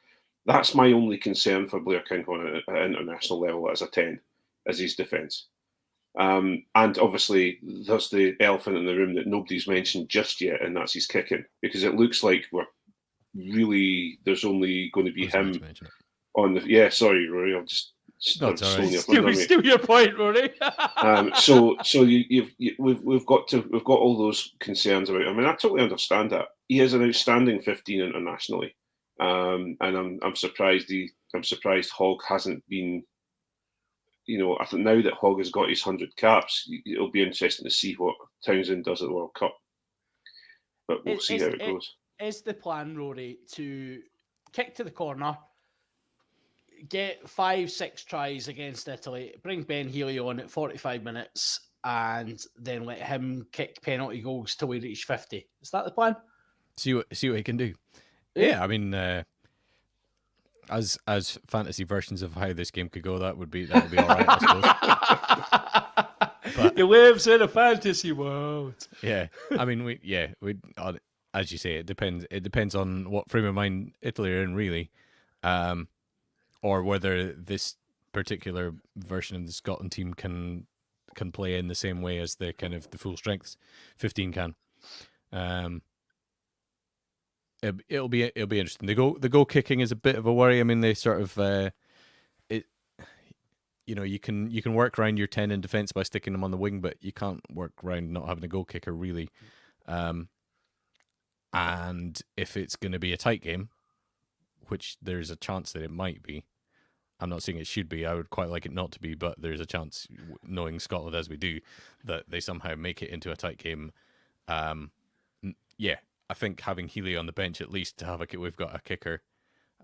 That's my only concern for Blair Kinghorn at international level as a 10, as his defence. And obviously, there's the elephant in the room that nobody's mentioned just yet, and that's his kicking, because it looks like there's only going to be him on the. Yeah, sorry, Rory, I've just steal your point, Rory. So we've got all those concerns about him, and I totally understand that. He is an outstanding 15 internationally. And I'm surprised Hogg hasn't been. I think now that Hogg has got his 100 caps, it'll be interesting to see what Townsend does at the World Cup. But we'll see how it goes. Is the plan, Rory, to kick to the corner, get 5-6 tries against Italy, bring Ben Healy on at 45 minutes, and then let him kick penalty goals till we reach 50? Is that the plan? See what he can do. Yeah, I mean, as fantasy versions of how this game could go, that would be all right, I suppose. But he lives in a fantasy world. yeah, I mean, we as you say, it depends. It depends on what frame of mind Italy are in, really, or whether this particular version of the Scotland team can play in the same way as the kind of the full strength 15 can. It'll be interesting. The goal kicking is a bit of a worry. I mean, they sort of it. You know, you can work around your 10 in defence by sticking them on the wing, but you can't work around not having a goal kicker, really. And if it's going to be a tight game, which there's a chance that it might be, I'm not saying it should be. I would quite like it not to be, but there's a chance, knowing Scotland as we do, that they somehow make it into a tight game. Yeah, I think having Healy on the bench at least to have we've got a kicker.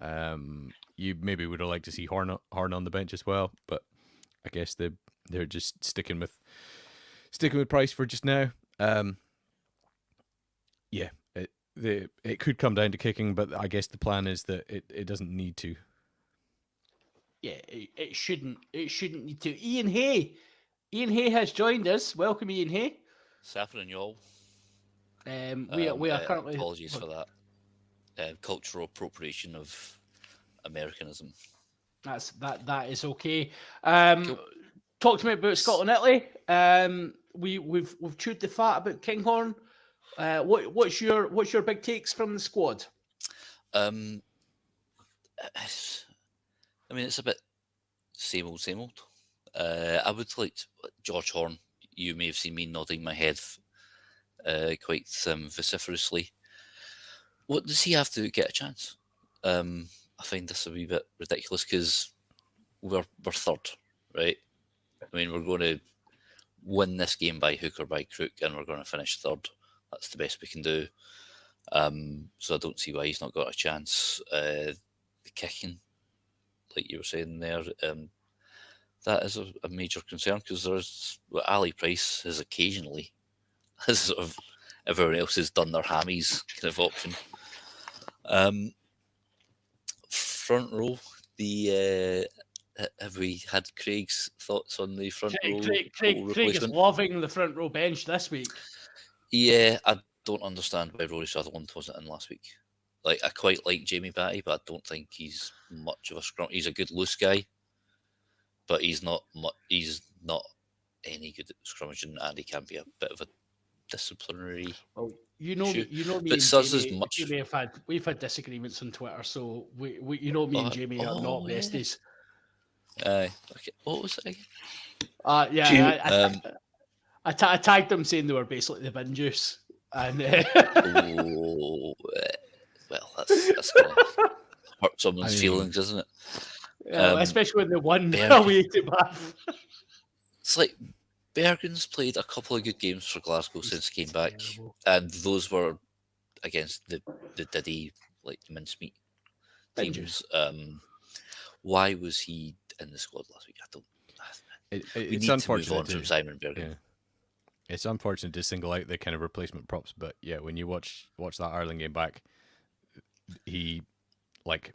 You maybe would have liked to see Horn on the bench as well, but I guess they're just sticking with Price for just now. Yeah, it could come down to kicking, but I guess the plan is that it doesn't need to. Yeah, it shouldn't need to. Ian Hay has joined us. Welcome, Ian Hay. Saffron, y'all. We are currently. Apologies for that. Cultural appropriation of Americanism. That is okay. Cool. Talk to me about Scotland, Italy. We've chewed the fat about Kinghorn. What's your big takes from the squad? I mean, it's a bit same old. I would like George Horn. You may have seen me nodding my head quite vociferously. What does he have to get a chance? I find this a wee bit ridiculous because we're third, right? I mean, we're going to win this game by hook or by crook, and we're going to finish third. That's the best we can do. So I don't see why he's not got a chance. The kicking, like you were saying there, that is a major concern because there's Ali Price has occasionally, as sort of everyone else has done their hammies kind of option. Front row, have we had Craig's thoughts on the front row? Craig is loving the front row bench this week. Yeah, I don't understand why Rory Sutherland wasn't in last week. Like, I quite like Jamie Batty, but I don't think he's much of a scrum. He's a good loose guy, but he's not any good at scrummaging, and he can be a bit of a disciplinary. Well, you know me but and Jamie, Jamie we've had disagreements on Twitter, so we and Jamie are not besties. Okay. What was it again? Yeah, I tagged them saying they were basically the bin juice, and well, that's gonna hurt someone's feelings, isn't it? Yeah, especially when they won away to Bath. It's like Bergen's played a couple of good games for Glasgow since he came back, and those were against the Diddy, like the mincemeat teams. Why was he in the squad last week? I don't. It's unfortunate to move on from Simon Bergen. Yeah. It's unfortunate to single out the kind of replacement props, but yeah, when you watch that Ireland game back, he, like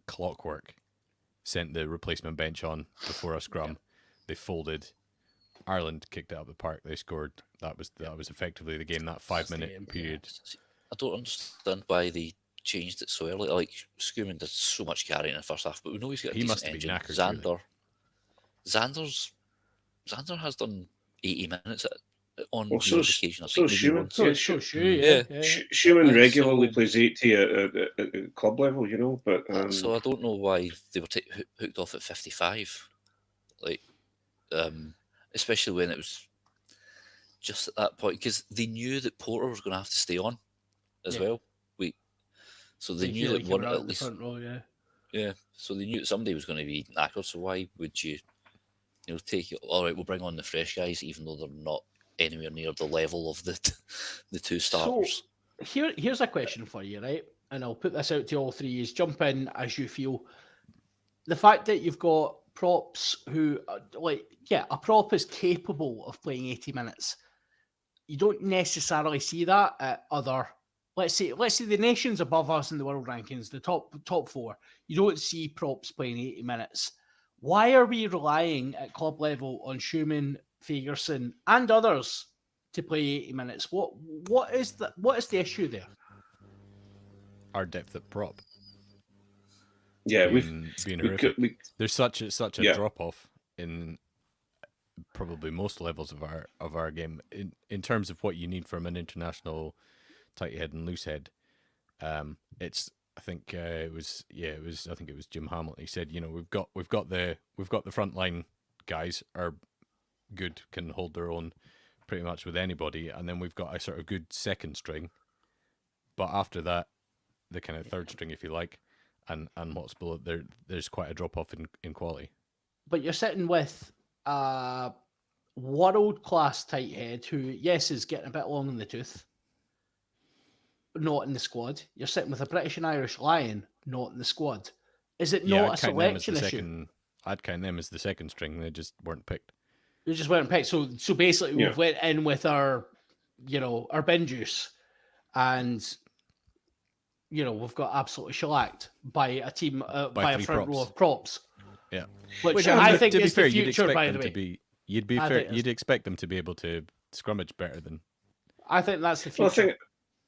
clockwork, sent the replacement bench on before a scrum. Yeah. They folded. Ireland kicked it up the park. They scored. That was effectively the game. That 5-minute period. I don't understand why they changed it so early. Like, Schumann did so much carrying in the first half, but we know he's got a decent engine. Knackered, Xander has done 80 minutes on the occasion. Schumann regularly plays 80 at club level, you know. But so I don't know why they were hooked off at 55, like, especially when it was just at that point, because they knew that Porter was going to have to stay on as well. So they knew that one at least. Front row, yeah. So they knew that somebody was going to be knackered. So why would you take it? All right, we'll bring on the fresh guys, even though they're not anywhere near the level of the two starters. So here's a question for you, right? And I'll put this out to all three. Is jump in as you feel. The fact that you've got props who, a prop is capable of playing 80 minutes. You don't necessarily see that at other let's say the nations above us in the world rankings, the top four, you don't see props playing 80 minutes. Why are we relying at club level on Schumann, Fagerson, and others to play 80 minutes? What is the issue there? Our depth at prop. Yeah, being horrific. There's such a drop off in probably most levels of our game in terms of what you need from an international tight head and loose head. It's I think it was Jim Hamilton. He said, we've got the frontline guys are good, can hold their own pretty much with anybody, and then we've got a sort of good second string. But after that, the kind of third string, if you like, and what's below, there's quite a drop off in quality. But you're sitting with a world class tight head who, yes, is getting a bit long in the tooth, not in the squad. You're sitting with a British and Irish Lion, not in the squad. Is it not a selection issue? I'd count them as the second string. They just weren't picked. They just weren't picked. So basically, we went in with our bin juice, and we've got absolutely shellacked by a team by a front row of props. Yeah, which I think is the future. By the way, you'd expect them to be able to scrummage better than. I think that's the future. Well,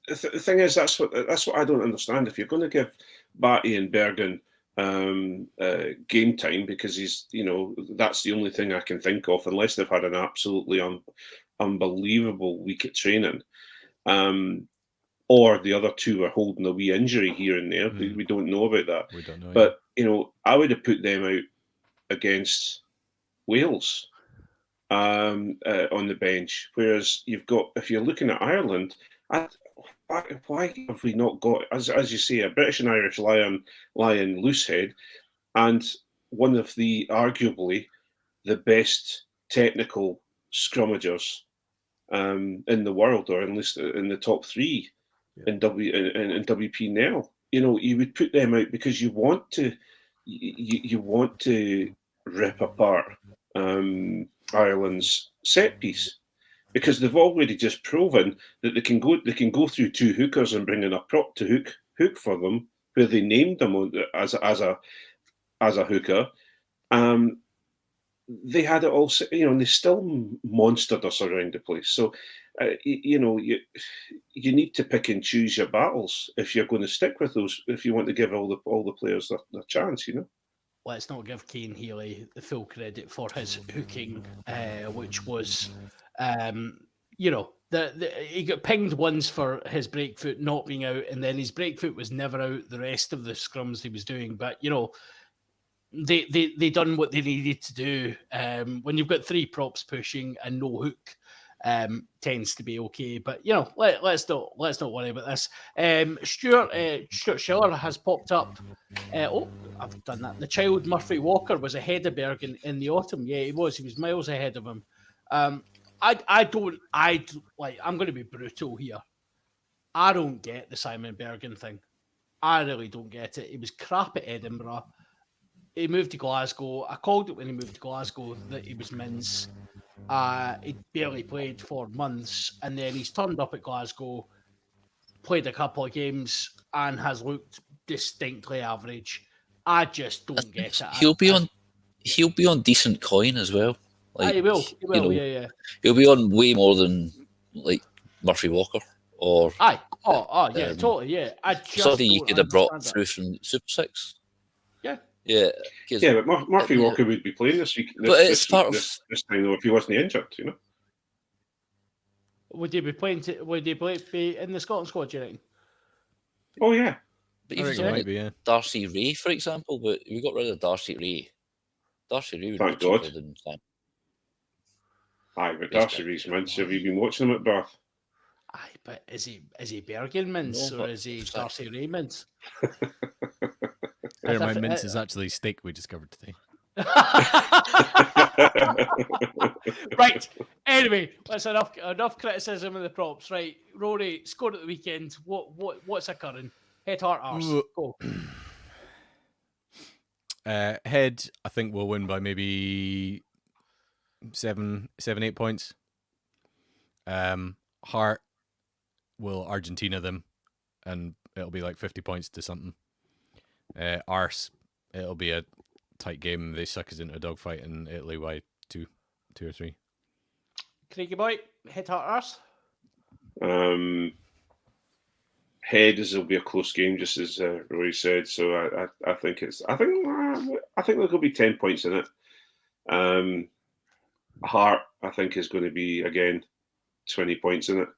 the thing is, that's what I don't understand. If you're going to give Batty and Bergen game time, because he's, that's the only thing I can think of, unless they've had an absolutely unbelievable week at training, or the other two are holding a wee injury here and there. We don't know about that. We don't know. But I would have put them out against Wales on the bench. Whereas if you're looking at Ireland, why have we not got, as you say, a British and Irish Lion loosehead, and one of the arguably the best technical scrummagers in the world, or at least in the top three in WP now? You would put them out because you want to rip apart Ireland's set piece, because they've already just proven that they can go through two hookers and bring in a prop to hook for them, where they named them as a hooker. They had it all, and they still monstered us around the place. So, you need to pick and choose your battles if you're going to stick with those. If you want to give all the players their chance, Let's not give Cian Healy the full credit for his hooking, which was, he got pinged once for his breakfoot not being out, and then his breakfoot was never out the rest of the scrums he was doing. But they done what they needed to do. When you've got three props pushing and no hook, tends to be okay. But let's not worry about this. Stuart Schiller has popped up. I've done that. The child Murphy Walker was ahead of Bergen in the autumn. Yeah, he was. He was miles ahead of him. I'm going to be brutal here. I don't get the Simon Bergen thing. I really don't get it. He was crap at Edinburgh. He moved to Glasgow. I called it when he moved to Glasgow that he was mince. He barely played for months, and then he's turned up at Glasgow, played a couple of games, and has looked distinctly average. I just don't get it. He'll be on decent coin as well. He will. Yeah. He'll be on way more than like Murphy Walker or. Yeah, totally. Yeah, I just somebody you could have brought through from Super Six. Yeah. Yeah, but Murphy Walker would be playing this week. This time, though, if he wasn't injured, Would he be playing? Would he be in the Scotland squad? Do you think? Oh yeah. But even Darcy Ray, for example, but we got rid of Darcy Ray. Darcy Ray would Thank be God. cheaper than Sam. Aye, but Darcy Ray's mince. Have you been watching him at Bath? Aye, but is he Bergen mince or is he Darcy Ray mince? My mince is actually steak we discovered today. Right. Anyway, that's enough criticism of the props. Right, Rory scored at the weekend. What's occurring? Head, heart, arse. Go. Head, I think we'll win by maybe 7-8 points. Heart will Argentina them and it'll be like 50 points to something. Arse, it'll be a tight game. They suck us into a dogfight in Italy by two or three. Craigie boy, hit arse. Head as it'll be a close game, just as Rory said. So I think there could be 10 points in it. Heart, I think, is going to be again 20 points in it,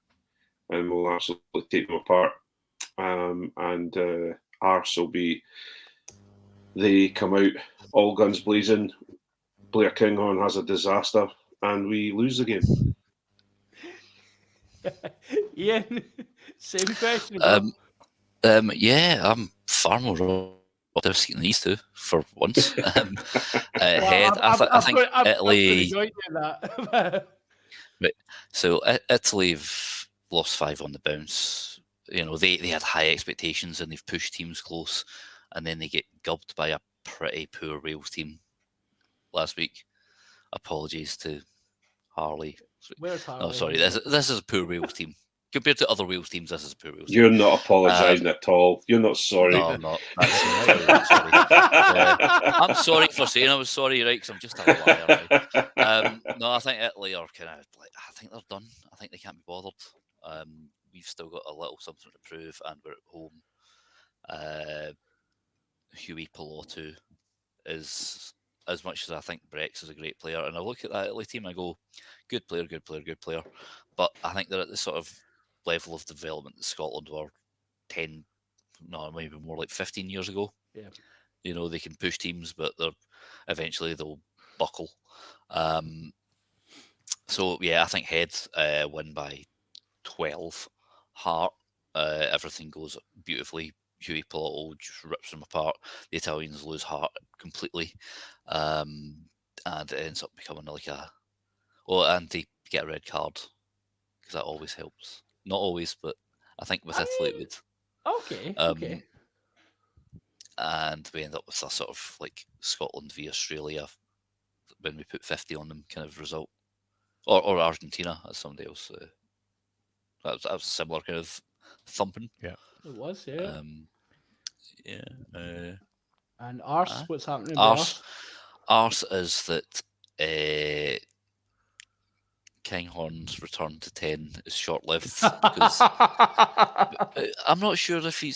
and we'll absolutely take them apart. And Arse will be, they come out all guns blazing. Blair Kinghorn has a disaster, and we lose the game. Ian, same question. Yeah, I'm far more optimistic than these two for once. Head, I think Italy. Right, so Italy have lost 5 on the bounce. You know, they had high expectations and they've pushed teams close, and then they get gubbed by a pretty poor Wales team last week. Apologies to Harley. Where's Harley? Oh, sorry. This is a poor Wales team. Compared to other Wales teams, this is a poor Wales team. You're not apologising at all. You're not sorry. No, I'm not. Sorry. I'm sorry for saying I was sorry, right? Because I'm just a liar. Right? No, I think Italy are kind of like, I think they're done. I think they can't be bothered. We've still got a little something to prove, and we're at home. Huey Pilotu is, as much as I think Brex is a great player, and I look at that Italy team and I go, good player. But I think they're at the sort of level of development that Scotland were 10, no, maybe more like 15 years ago. Yeah. You know, they can push teams, but eventually they'll buckle. So, yeah, I think Heads win by 12. Heart, everything goes beautifully. Huey Piloto just rips them apart. The Italians lose Heart completely. And it ends up becoming like and they get a red card, because that always helps. Not always, but I think with Italy it would. Okay. And we end up with a sort of like Scotland v Australia when we put 50 on them kind of result. Or Argentina, as somebody else. That was a similar kind of thumping. Yeah. It was, yeah. And Arse, what's happening with Arse is that Kinghorn's return to 10 is short-lived, because I'm not sure if he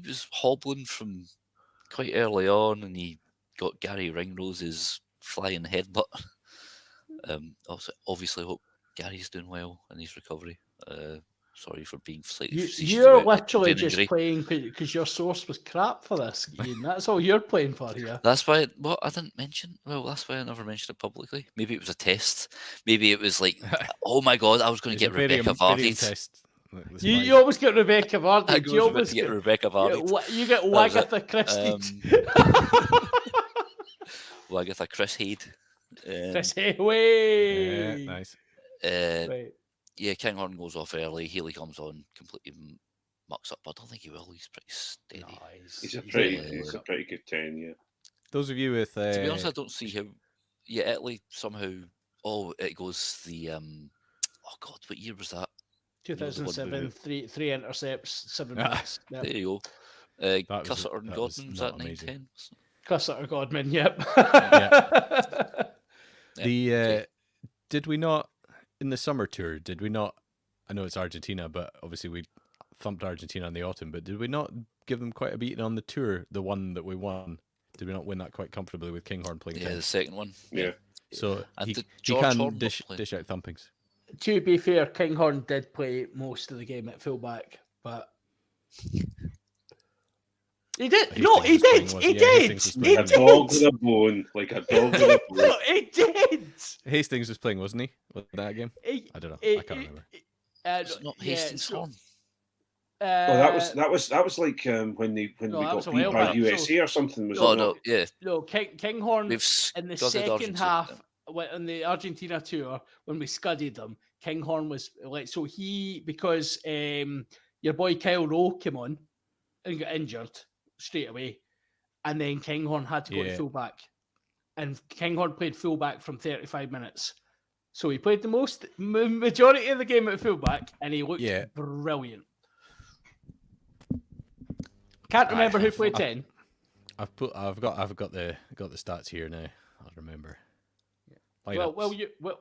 was hobbling from quite early on, and he got Gary Ringrose's flying headbutt. Also, obviously, hope Gary's doing well in his recovery. Sorry for being slightly facetious. You're literally just playing because your source was crap for this, Ian. That's all you're playing for here. That's why. I didn't mention. Well, that's why I never mentioned it publicly. Maybe it was a test. Maybe it was like, oh my god, I was going to get Rebecca Vardy. Test. You always get Rebecca Vardy. You always get Rebecca Vardy. You get Wagatha Christie. Wagatha Chris Haid. Chris Haid. Way. Yeah, nice. Right. Yeah, Kinghorn goes off early. Healy comes on, completely mucks up. But I don't think he will. He's pretty steady. Nice. He's a pretty good 10, yeah. Those of you with... to be honest, I don't see how... Yeah, Italy somehow... Oh, it goes the... Oh, God, what year was that? 2007, three intercepts, 7 minutes. Yep. There you go. Cussett and Godman, was that 9-10? Cussett or Godman, yep. Did we not... In the summer tour, did we not? I know it's Argentina, but obviously we thumped Argentina in the autumn. But did we not give them quite a beating on the tour? The one that we won, did we not win that quite comfortably with Kinghorn playing? Yeah, the second one. Yeah. So and he can dish out thumpings. To be fair, Kinghorn did play most of the game at fullback, but he did. He did. He did. A dog with a bone, like a dog with a bone. No, he did. Hastings was playing, wasn't he? Was that game? I don't know. I can't remember. It's not Hastings Horn. That was like when we got beat by USA or something. No, Kinghorn in the second half on the Argentina tour when we scudded them. Kinghorn was like because your boy Kyle Rowe came on and got injured straight away, and then Kinghorn had to go to fullback, and Kinghorn played fullback from 35 minutes. So he played the majority of the game at fullback, and he looked brilliant. Can't remember who played 10. I've got the stats here now. I'll remember. Well,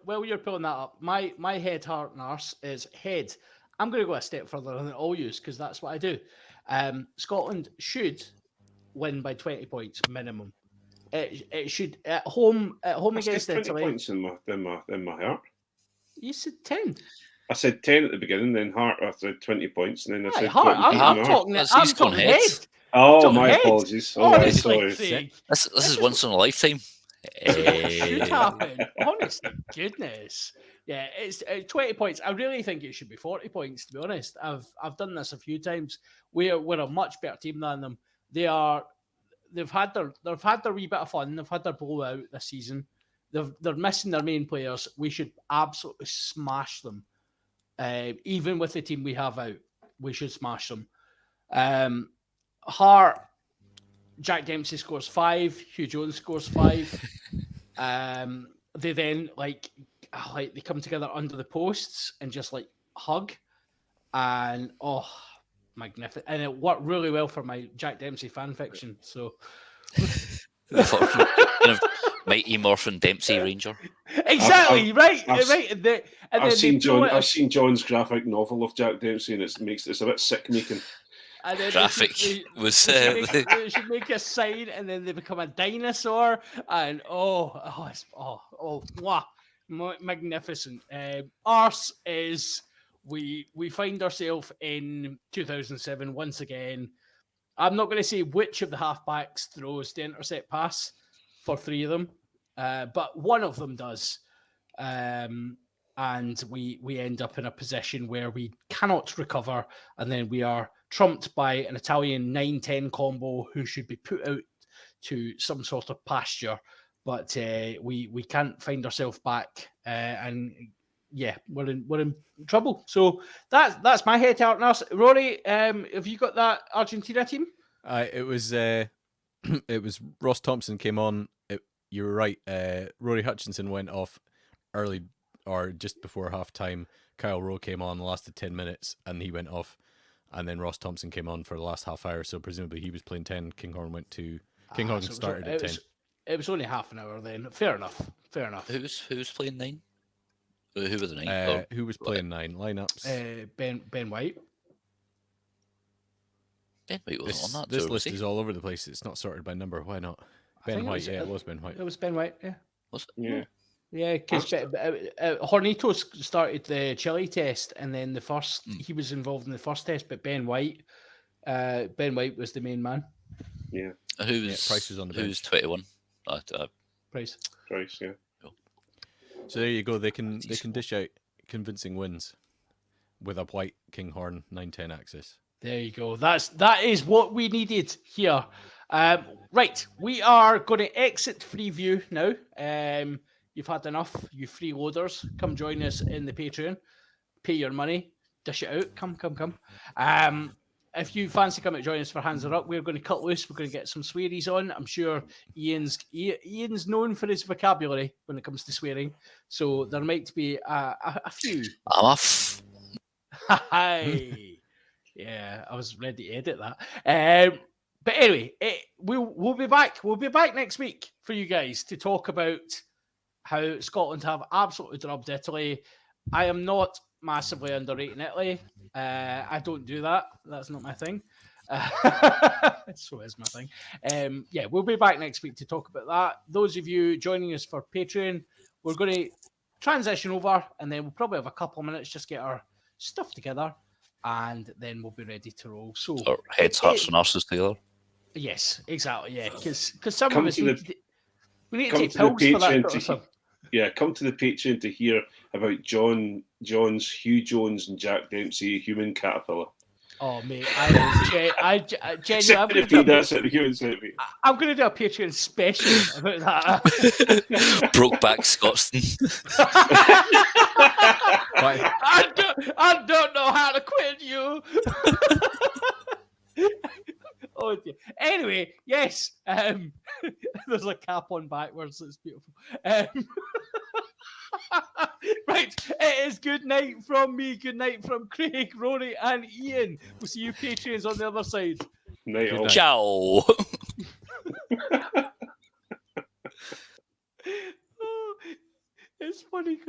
while you're pulling that up, my head, heart, and arse is head. I'm going to go a step further than all yous because that's what I do. Scotland should win by 20 points minimum. It should at home against 20 Italy. points in my heart. You said 10. I said 10 at the beginning, then heart. I said 20 points, and then I said Heart. 20 I'm talking head. Oh, my head. apologies. Oh, right, Honestly, sorry. This is once in a lifetime. Should happen. Honestly, goodness. Yeah, it's 20 points. I really think it should be 40 points. To be honest, I've done this a few times. We're a much better team than them. They've had their wee bit of fun. They've had their blowout this season. They're missing their main players. We should absolutely smash them. Even with the team we have out, we should smash them. Hart, Jack Dempsey scores 5. Hugh Jones scores 5. They then they come together under the posts and just hug, and magnificent. And it worked really well for my Jack Dempsey fan fiction. So Mighty Morphin Dempsey Ranger. Exactly, right. I've seen John's graphic novel of Jack Dempsey, and it's a bit sick making. And then graphic they should make a sign, and then they become a dinosaur, and magnificent. Arse is we find ourselves in 2007 once again. I'm not going to say which of the halfbacks throws the intercept pass for 3 of them, but one of them does. And we end up in a position where we cannot recover, and then we are trumped by an Italian 9-10 combo who should be put out to some sort of pasture, but we can't find ourselves back, and we're in trouble. So that's my head out now. Rory, have you got that Argentina team? It was Ross Thompson came on. You were right. Rory Hutchinson went off early or just before half time. Kyle Rowe came on, lasted 10 minutes, and he went off. And then Ross Thompson came on for the last half hour, so presumably he was playing 10. Kinghorn started at 10. It was only half an hour then. Fair enough. Who's playing 9? Who were the 9? Who was playing 9? Lineups. Ben White. Ben White wasn't on that. This list is all over the place. It's not sorted by number. Why not? Ben White. It was Ben White. It was Ben White. Yeah. Was it? Yeah. Yeah, because Hornitos started the Chile test, and then he was involved in the first test, but Ben White was the main man. Yeah. Price was on the bench. Who's 21? Price, yeah. Cool. So there you go. They can dish out convincing wins with a white Kinghorn 9-10 axis. There you go. That is what we needed here. Right, we are going to exit Freeview now. You've had enough, you freeloaders. Come join us in the Patreon. Pay your money. Dish it out. Come. If you fancy coming to join us for Hands Are Up, we're going to cut loose. We're going to get some swearies on. I'm sure Ian's known for his vocabulary when it comes to swearing. So there might be a few. I'm off. Hi. Yeah, I was ready to edit that. But anyway, we'll be back. We'll be back next week for you guys to talk about how Scotland have absolutely drubbed Italy. I am not massively underrating Italy. I don't do that. That's not my thing. So is my thing. We'll be back next week to talk about that. Those of you joining us for Patreon, we're going to transition over, and then we'll probably have a couple of minutes just get our stuff together, and then we'll be ready to roll. So our heads, hearts, and arses together. Yes, exactly. Yeah, because some of us need to take pills for that sort of stuff. Yeah, come to the Patreon to hear about Hugh Jones, and Jack Dempsey, human caterpillar. Oh, mate, I genuinely. That's it, the human centipede. I'm going to do a Patreon special about that. Brokeback Scotsman. I don't know how to quit you. Oh dear. Anyway, yes. There's a cap on backwards. It's beautiful. Right. It is good night from me. Good night from Craig, Rory, and Ian. We'll see you Patreons on the other side. Night Good all. night. Ciao. Oh, it's funny because